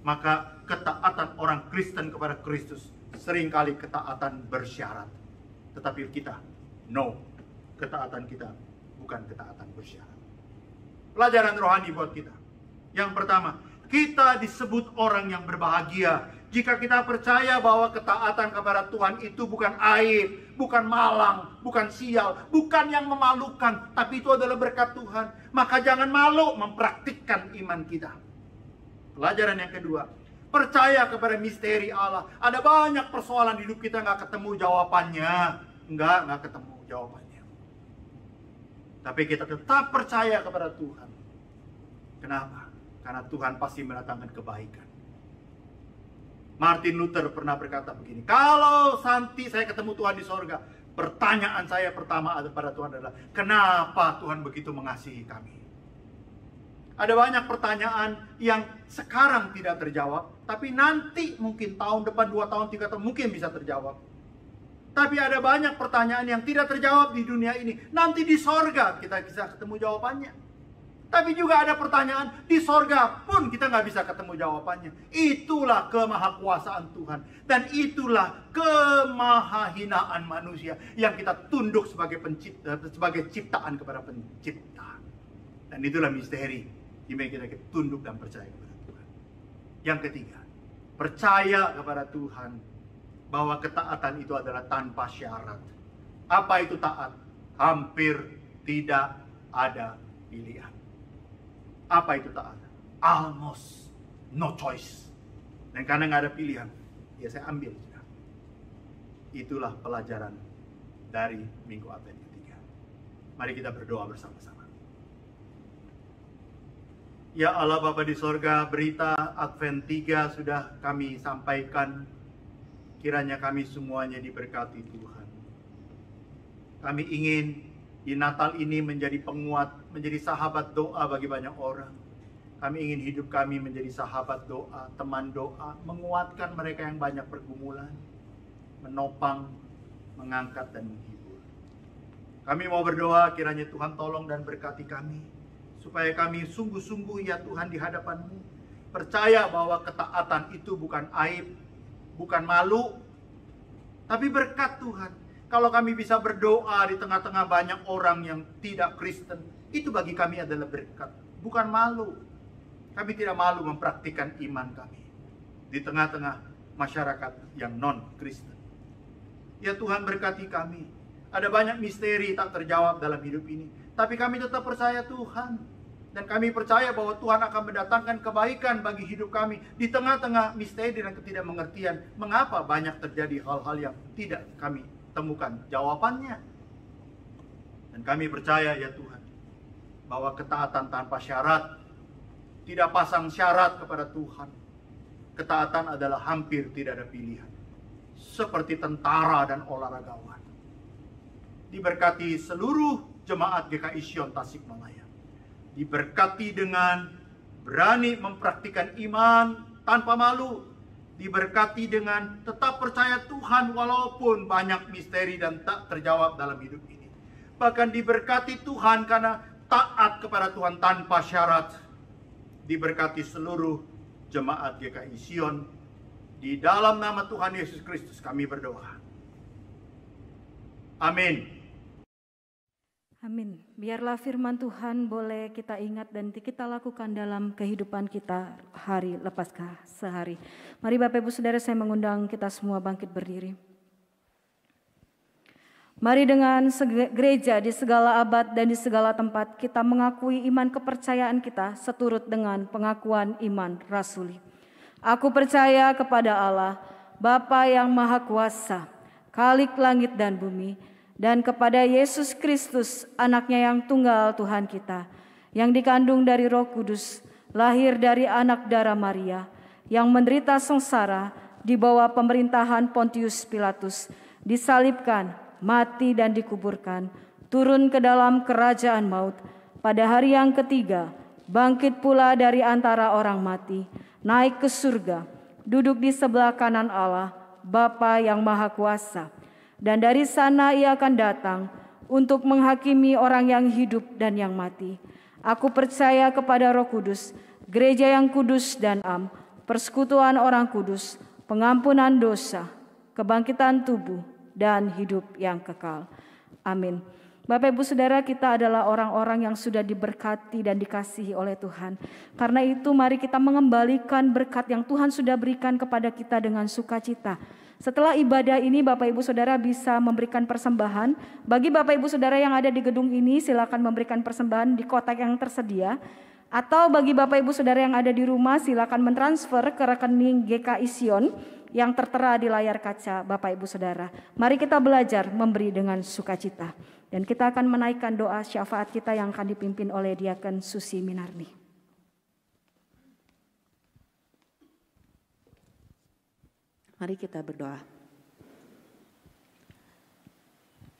Maka ketaatan orang Kristen kepada Kristus seringkali ketaatan bersyarat. Tetapi kita, no. Ketaatan kita bukan ketaatan bersyarat. Pelajaran rohani buat kita. Yang pertama, kita disebut orang yang berbahagia jika kita percaya bahwa ketaatan kepada Tuhan itu bukan aib, bukan malang, bukan sial, bukan yang memalukan, tapi itu adalah berkat Tuhan. Maka jangan malu mempraktikkan iman kita. Pelajaran yang kedua, percaya kepada misteri Allah. Ada banyak persoalan di hidup kita nggak ketemu jawabannya. Nggak ketemu jawabannya. Tapi kita tetap percaya kepada Tuhan. Kenapa? Karena Tuhan pasti mendatangkan kebaikan. Martin Luther pernah berkata begini, kalau nanti saya ketemu Tuhan di sorga, pertanyaan saya pertama pada Tuhan adalah, kenapa Tuhan begitu mengasihi kami? Ada banyak pertanyaan yang sekarang tidak terjawab, tapi nanti mungkin tahun depan, 2 tahun, 3 tahun mungkin bisa terjawab. Tapi ada banyak pertanyaan yang tidak terjawab di dunia ini. Nanti di sorga kita bisa ketemu jawabannya. Tapi juga ada pertanyaan, di sorga pun kita nggak bisa ketemu jawabannya. Itulah kemahakuasaan Tuhan. Dan itulah kemahahinaan manusia yang kita tunduk sebagai pencipta, sebagai ciptaan kepada pencipta. Dan itulah misteri di mana kita tunduk dan percaya kepada Tuhan. Yang ketiga, percaya kepada Tuhan bahwa ketaatan itu adalah tanpa syarat. Apa itu taat? Hampir tidak ada pilihan. Apa itu taat? Almost no choice. Dan karena nggak ada pilihan, ya saya ambil. Itulah pelajaran dari Minggu Advent ketiga. Mari kita berdoa bersama-sama. Ya Allah Bapa di sorga, berita Advent 3 sudah kami sampaikan. Kiranya kami semuanya diberkati Tuhan. Kami ingin di Natal ini menjadi penguat, menjadi sahabat doa bagi banyak orang. Kami ingin hidup kami menjadi sahabat doa, teman doa, menguatkan mereka yang banyak pergumulan, menopang, mengangkat dan menghibur. Kami mau berdoa kiranya Tuhan tolong dan berkati kami, supaya kami sungguh-sungguh ya Tuhan di hadapan-Mu, percaya bahwa ketaatan itu bukan aib, bukan malu, tapi berkat Tuhan. Kalau kami bisa berdoa di tengah-tengah banyak orang yang tidak Kristen, itu bagi kami adalah berkat, bukan malu. Kami tidak malu mempraktikkan iman kami di tengah-tengah masyarakat yang non-Kristen. Ya Tuhan berkati kami. Ada banyak misteri tak terjawab dalam hidup ini, tapi kami tetap percaya Tuhan. Dan kami percaya bahwa Tuhan akan mendatangkan kebaikan bagi hidup kami di tengah-tengah misteri dan ketidakmengertian. Mengapa banyak terjadi hal-hal yang tidak kami temukan jawabannya. Dan kami percaya ya Tuhan, bahwa ketaatan tanpa syarat, tidak pasang syarat kepada Tuhan, ketaatan adalah hampir tidak ada pilihan. Seperti tentara dan olahragawan. Diberkati seluruh jemaat GKI Sion Tasikmalaya. Diberkati dengan berani mempraktikkan iman tanpa malu. Diberkati dengan tetap percaya Tuhan walaupun banyak misteri dan tak terjawab dalam hidup ini. Bahkan diberkati Tuhan karena taat kepada Tuhan tanpa syarat. Diberkati seluruh jemaat GKI Sion. Di dalam nama Tuhan Yesus Kristus kami berdoa. Amin. Amin. Biarlah firman Tuhan boleh kita ingat dan kita lakukan dalam kehidupan kita hari lepas sehari. Mari Bapak Ibu Saudara, saya mengundang kita semua bangkit berdiri. Mari dengan gereja di segala abad dan di segala tempat kita mengakui iman kepercayaan kita seturut dengan pengakuan iman rasuli. Aku percaya kepada Allah, Bapa yang Maha Kuasa, Khalik langit dan bumi, dan kepada Yesus Kristus, anaknya yang tunggal Tuhan kita, yang dikandung dari Roh Kudus, lahir dari anak darah Maria, yang menderita sengsara di bawah pemerintahan Pontius Pilatus, disalibkan, mati dan dikuburkan, turun ke dalam kerajaan maut, pada hari yang ketiga, bangkit pula dari antara orang mati, naik ke surga, duduk di sebelah kanan Allah, Bapa yang Maha Kuasa. Dan dari sana ia akan datang untuk menghakimi orang yang hidup dan yang mati. Aku percaya kepada Roh Kudus, gereja yang kudus dan am, persekutuan orang kudus, pengampunan dosa, kebangkitan tubuh, dan hidup yang kekal. Amin. Bapak Ibu Saudara, kita adalah orang-orang yang sudah diberkati dan dikasihi oleh Tuhan. Karena itu mari kita mengembalikan berkat yang Tuhan sudah berikan kepada kita dengan sukacita. Setelah ibadah ini Bapak Ibu Saudara bisa memberikan persembahan. Bagi Bapak Ibu Saudara yang ada di gedung ini silakan memberikan persembahan di kotak yang tersedia. Atau bagi Bapak Ibu Saudara yang ada di rumah silakan mentransfer ke rekening GKI Sion yang tertera di layar kaca Bapak Ibu Saudara. Mari kita belajar memberi dengan sukacita. Dan kita akan menaikkan doa syafaat kita yang akan dipimpin oleh Diaken Susi Minarni. Mari kita berdoa.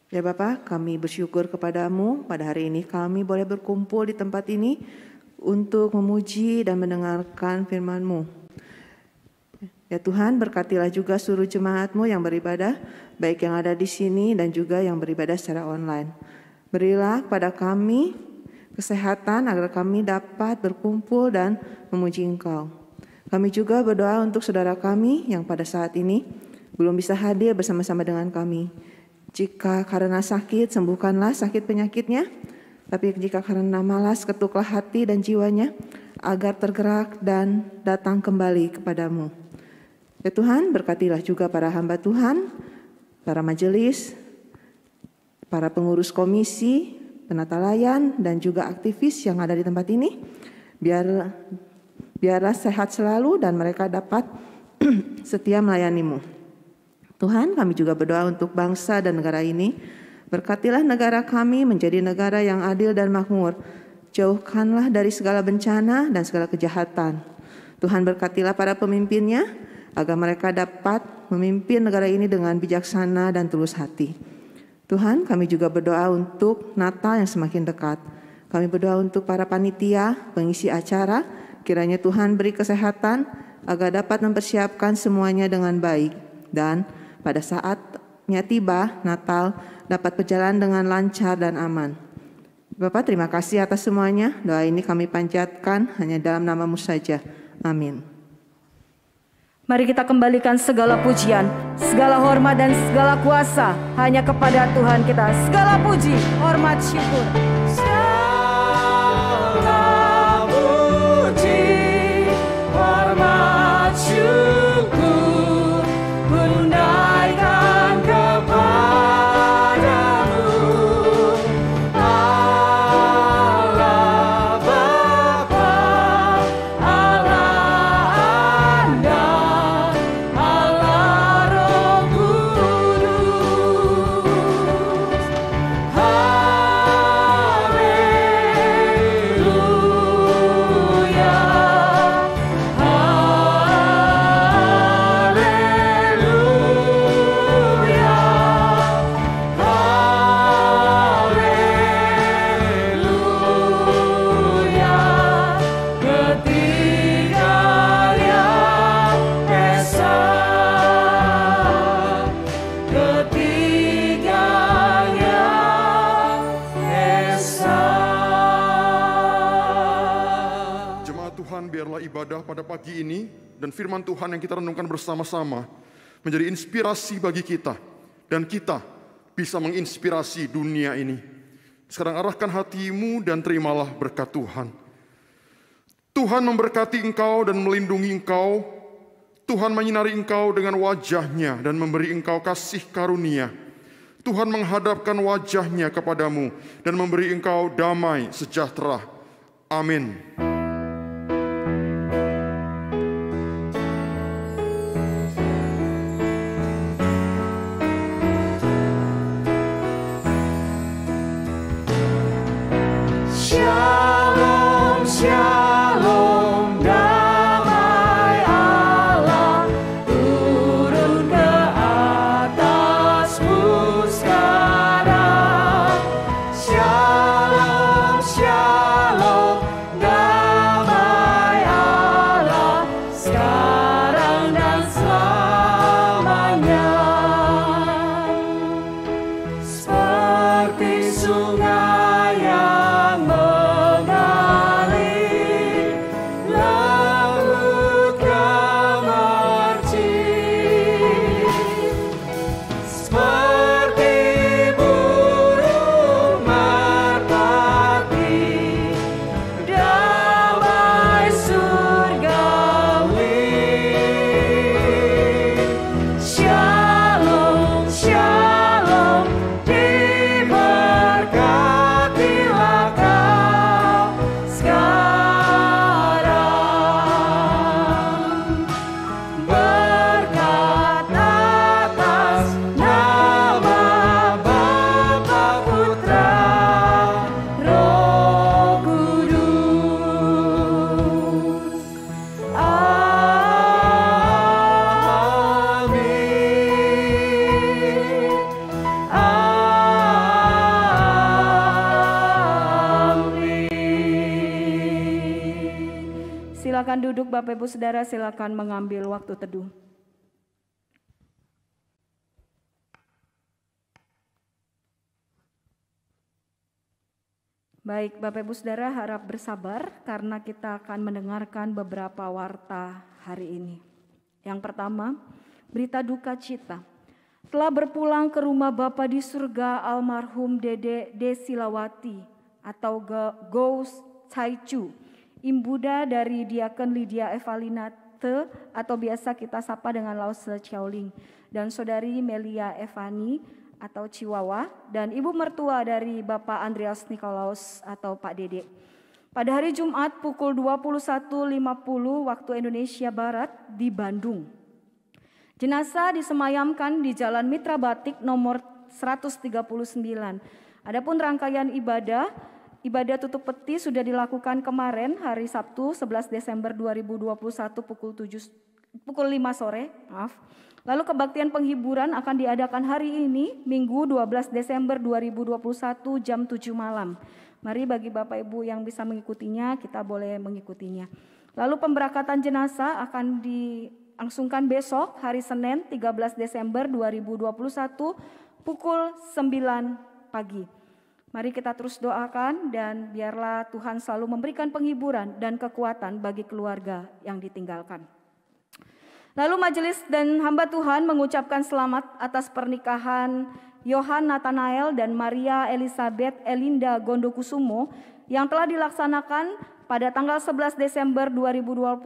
Ya Bapa, kami bersyukur kepadamu pada hari ini kami boleh berkumpul di tempat ini untuk memuji dan mendengarkan firman-Mu. Ya Tuhan, berkatilah juga seluruh jemaat-Mu yang beribadah, baik yang ada di sini dan juga yang beribadah secara online. Berilah kepada kami kesehatan agar kami dapat berkumpul dan memuji Engkau. Kami juga berdoa untuk saudara kami yang pada saat ini belum bisa hadir bersama-sama dengan kami. Jika karena sakit, sembuhkanlah sakit penyakitnya. Tapi jika karena malas, ketuklah hati dan jiwanya agar tergerak dan datang kembali kepadamu. Ya Tuhan, berkatilah juga para hamba Tuhan, para majelis, para pengurus komisi, penata layan, dan juga aktivis yang ada di tempat ini. Biarlah sehat selalu dan mereka dapat setia melayani-Mu. Tuhan, kami juga berdoa untuk bangsa dan negara ini. Berkatilah negara kami menjadi negara yang adil dan makmur. Jauhkanlah dari segala bencana dan segala kejahatan. Tuhan, berkatilah para pemimpinnya agar mereka dapat memimpin negara ini dengan bijaksana dan tulus hati. Tuhan, kami juga berdoa untuk Natal yang semakin dekat. Kami berdoa untuk para panitia, pengisi acara. Kiranya Tuhan beri kesehatan agar dapat mempersiapkan semuanya dengan baik. Dan pada saatnya tiba Natal dapat berjalan dengan lancar dan aman. Bapak, terima kasih atas semuanya. Doa ini kami panjatkan hanya dalam nama-Mu saja. Amin. Mari kita kembalikan segala pujian, segala hormat dan segala kuasa hanya kepada Tuhan kita. Segala puji, hormat, syukur. Hallelujah. biarlah ibadah pada pagi ini dan firman Tuhan yang kita renungkan bersama-sama menjadi inspirasi bagi kita, dan kita bisa menginspirasi dunia ini. Sekarang arahkan hatimu dan terimalah berkat Tuhan. Tuhan memberkati engkau dan melindungi engkau. Tuhan menyinari engkau dengan wajah-Nya dan memberi engkau kasih karunia. Tuhan menghadapkan wajah-Nya kepadamu dan memberi engkau damai sejahtera. Amin. Shalom, shalom, damai Allah turun ke atasmu sekarang. Shalom, shalom, damai Allah sekarang dan selamanya. Seperti sungai yang mengalir laut gemercik, seperti burung merpati, damai surgawi. Shalom, shalom, diberkatilah kau sekarang. Berkat atas nama Bapa, Putra, Roh Kudus. Amin. Silakan duduk Bapak Ibu Saudara, silakan mengambil waktu teduh. Baik Bapak Ibu Saudara, harap bersabar karena kita akan mendengarkan beberapa warta hari ini. Yang pertama, berita duka cita. Telah berpulang ke rumah Bapa di surga almarhum Dede Desilawati atau Gous Caicu, imbuda dari Diaken Lydia Evalina Te atau biasa kita sapa dengan Lause Chiaoling, dan Saudari Melia Evani atau Chiwawa, dan ibu mertua dari Bapak Andreas Nikolaus atau Pak Dede. Pada hari Jumat pukul 21.50 waktu Indonesia Barat di Bandung. Jenazah disemayamkan di Jalan Mitra Batik nomor 139. Adapun rangkaian ibadah tutup peti sudah dilakukan kemarin hari Sabtu 11 Desember 2021 pukul 5 sore. Lalu kebaktian penghiburan akan diadakan hari ini Minggu 12 Desember 2021 jam 7 malam. Mari bagi Bapak Ibu yang bisa mengikutinya, kita boleh mengikutinya. Lalu pemberangkatan jenazah akan dilangsungkan besok hari Senin 13 Desember 2021 pukul 9 pagi. Mari kita terus doakan dan biarlah Tuhan selalu memberikan penghiburan dan kekuatan bagi keluarga yang ditinggalkan. Lalu majelis dan hamba Tuhan mengucapkan selamat atas pernikahan Yohan Nathanael dan Maria Elizabeth Elinda Gondokusumo yang telah dilaksanakan pada tanggal 11 Desember 2021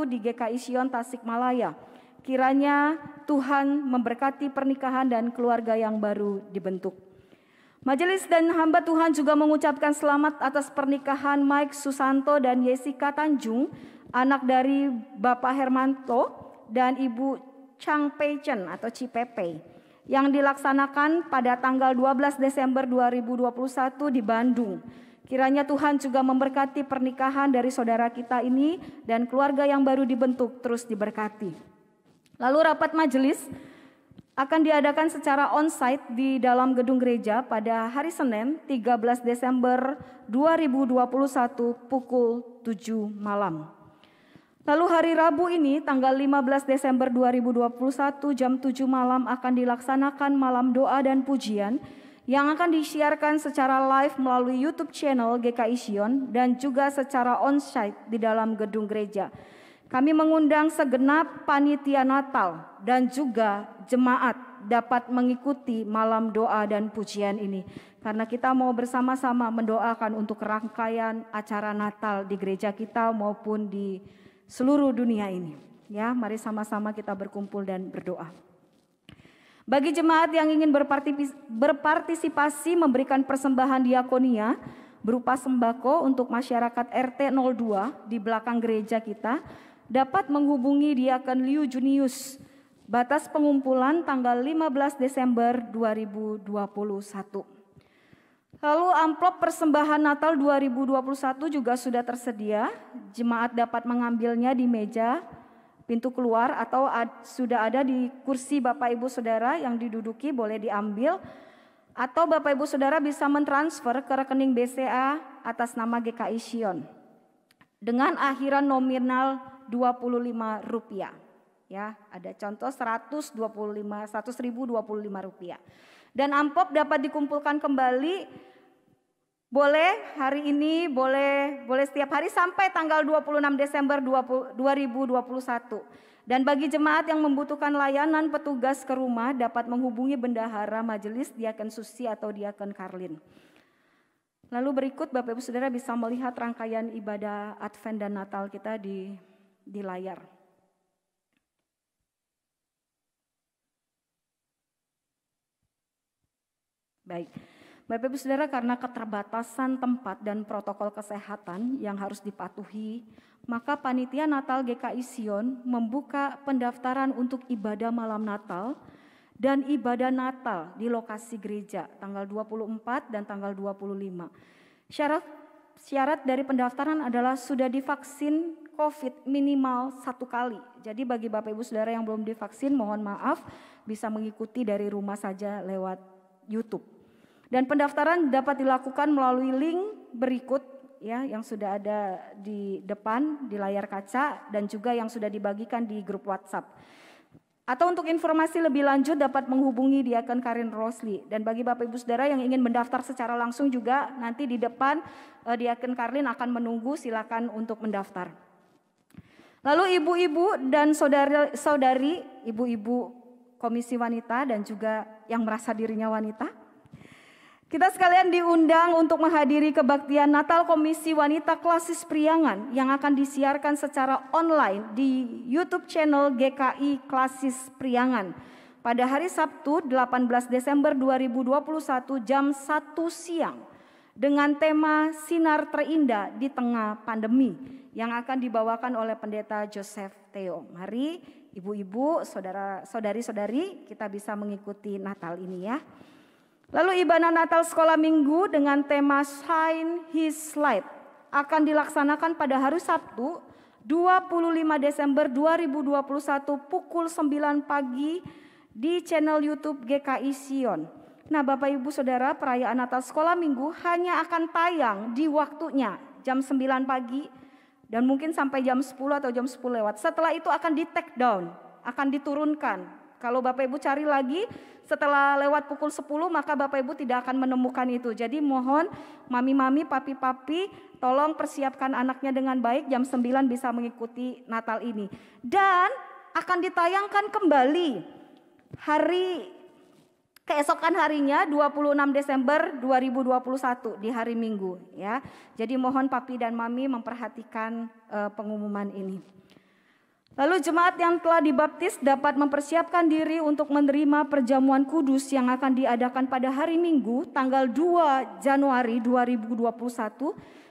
di GKI Sion Tasikmalaya. Kiranya Tuhan memberkati pernikahan dan keluarga yang baru dibentuk. Majelis dan hamba Tuhan juga mengucapkan selamat atas pernikahan Mike Susanto dan Jessica Tanjung, anak dari Bapak Hermanto dan Ibu Chang Pei Chen atau Cipepe, yang dilaksanakan pada tanggal 12 Desember 2021 di Bandung. Kiranya Tuhan juga memberkati pernikahan dari saudara kita ini dan keluarga yang baru dibentuk terus diberkati. Lalu rapat majelis akan diadakan secara on-site di dalam gedung gereja pada hari Senin 13 Desember 2021 pukul 7 malam. Lalu hari Rabu ini tanggal 15 Desember 2021 jam 7 malam akan dilaksanakan malam doa dan pujian yang akan disiarkan secara live melalui YouTube channel GKI Sion dan juga secara onsite di dalam gedung gereja. Kami mengundang segenap panitia Natal dan juga jemaat dapat mengikuti malam doa dan pujian ini. Karena kita mau bersama-sama mendoakan untuk rangkaian acara Natal di gereja kita maupun di seluruh dunia ini. Ya, mari sama-sama kita berkumpul dan berdoa. Bagi jemaat yang ingin berpartisipasi memberikan persembahan diakonia berupa sembako untuk masyarakat RT 02 di belakang gereja kita, dapat menghubungi Diakon Liu Junius. Batas pengumpulan tanggal 15 Desember 2021. Lalu amplop persembahan Natal 2021 juga sudah tersedia. Jemaat dapat mengambilnya di meja pintu keluar atau sudah ada di kursi Bapak Ibu Saudara yang diduduki, boleh diambil. Atau Bapak Ibu Saudara bisa mentransfer ke rekening BCA atas nama GKI Sion dengan akhiran nominal Rp25. Ya, ada contoh 1.025 rupiah. Dan amplop dapat dikumpulkan kembali, boleh hari ini, boleh setiap hari sampai tanggal 26 Desember 2021. Dan bagi jemaat yang membutuhkan layanan petugas ke rumah dapat menghubungi bendahara majelis Diakon Susi atau Diakon Karlin. Lalu berikut Bapak Ibu Saudara bisa melihat rangkaian ibadah Advent dan Natal kita di layar. Baik. Bapak Ibu Saudara, karena keterbatasan tempat dan protokol kesehatan yang harus dipatuhi, maka Panitia Natal GKI Sion membuka pendaftaran untuk ibadah malam Natal dan ibadah Natal di lokasi gereja tanggal 24 dan tanggal 25. Syarat dari pendaftaran adalah sudah divaksin COVID minimal 1 kali. Jadi bagi Bapak Ibu Saudara yang belum divaksin, mohon maaf, bisa mengikuti dari rumah saja lewat YouTube. Dan pendaftaran dapat dilakukan melalui link berikut ya yang sudah ada di depan di layar kaca dan juga yang sudah dibagikan di grup WhatsApp. Atau untuk informasi lebih lanjut dapat menghubungi Diakon Karin Rosli. Dan bagi Bapak Ibu Saudara yang ingin mendaftar secara langsung juga nanti di depan Diakon Karlin akan menunggu, silakan untuk mendaftar. Lalu ibu-ibu dan saudari, ibu-ibu Komisi Wanita dan juga yang merasa dirinya wanita, kita sekalian diundang untuk menghadiri kebaktian Natal Komisi Wanita Klasis Priangan yang akan disiarkan secara online di YouTube channel GKI Klasis Priangan pada hari Sabtu 18 Desember 2021 jam 1 siang dengan tema Sinar Terindah di Tengah Pandemi yang akan dibawakan oleh Pendeta Joseph Theo. Mari ibu-ibu, saudari-saudari kita bisa mengikuti Natal ini ya. Lalu ibadah Natal sekolah minggu dengan tema Shine His Light akan dilaksanakan pada hari Sabtu 25 Desember 2021 pukul 9 pagi di channel YouTube GKI Sion. Nah Bapak Ibu Saudara, perayaan Natal sekolah minggu hanya akan tayang di waktunya jam 9 pagi dan mungkin sampai jam 10 atau jam 10 lewat. Setelah itu akan di take down, akan diturunkan. Kalau Bapak Ibu cari lagi setelah lewat pukul 10 maka Bapak Ibu tidak akan menemukan itu. Jadi mohon mami-mami, papi-papi tolong persiapkan anaknya dengan baik, jam 9 bisa mengikuti Natal ini. Dan akan ditayangkan kembali hari keesokan harinya 26 Desember 2021 di hari Minggu ya. Jadi mohon papi dan mami memperhatikan pengumuman ini. Lalu jemaat yang telah dibaptis dapat mempersiapkan diri untuk menerima perjamuan kudus yang akan diadakan pada hari Minggu tanggal 2 Januari 2021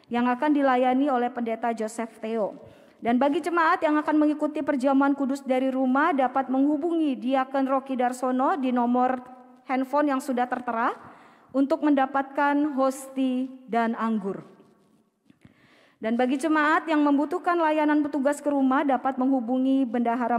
yang akan dilayani oleh Pendeta Joseph Theo. Dan bagi jemaat yang akan mengikuti perjamuan kudus dari rumah dapat menghubungi Diakon Rocky Darsono di nomor handphone yang sudah tertera untuk mendapatkan hosti dan anggur. Dan bagi jemaat yang membutuhkan layanan petugas ke rumah dapat menghubungi Bendahara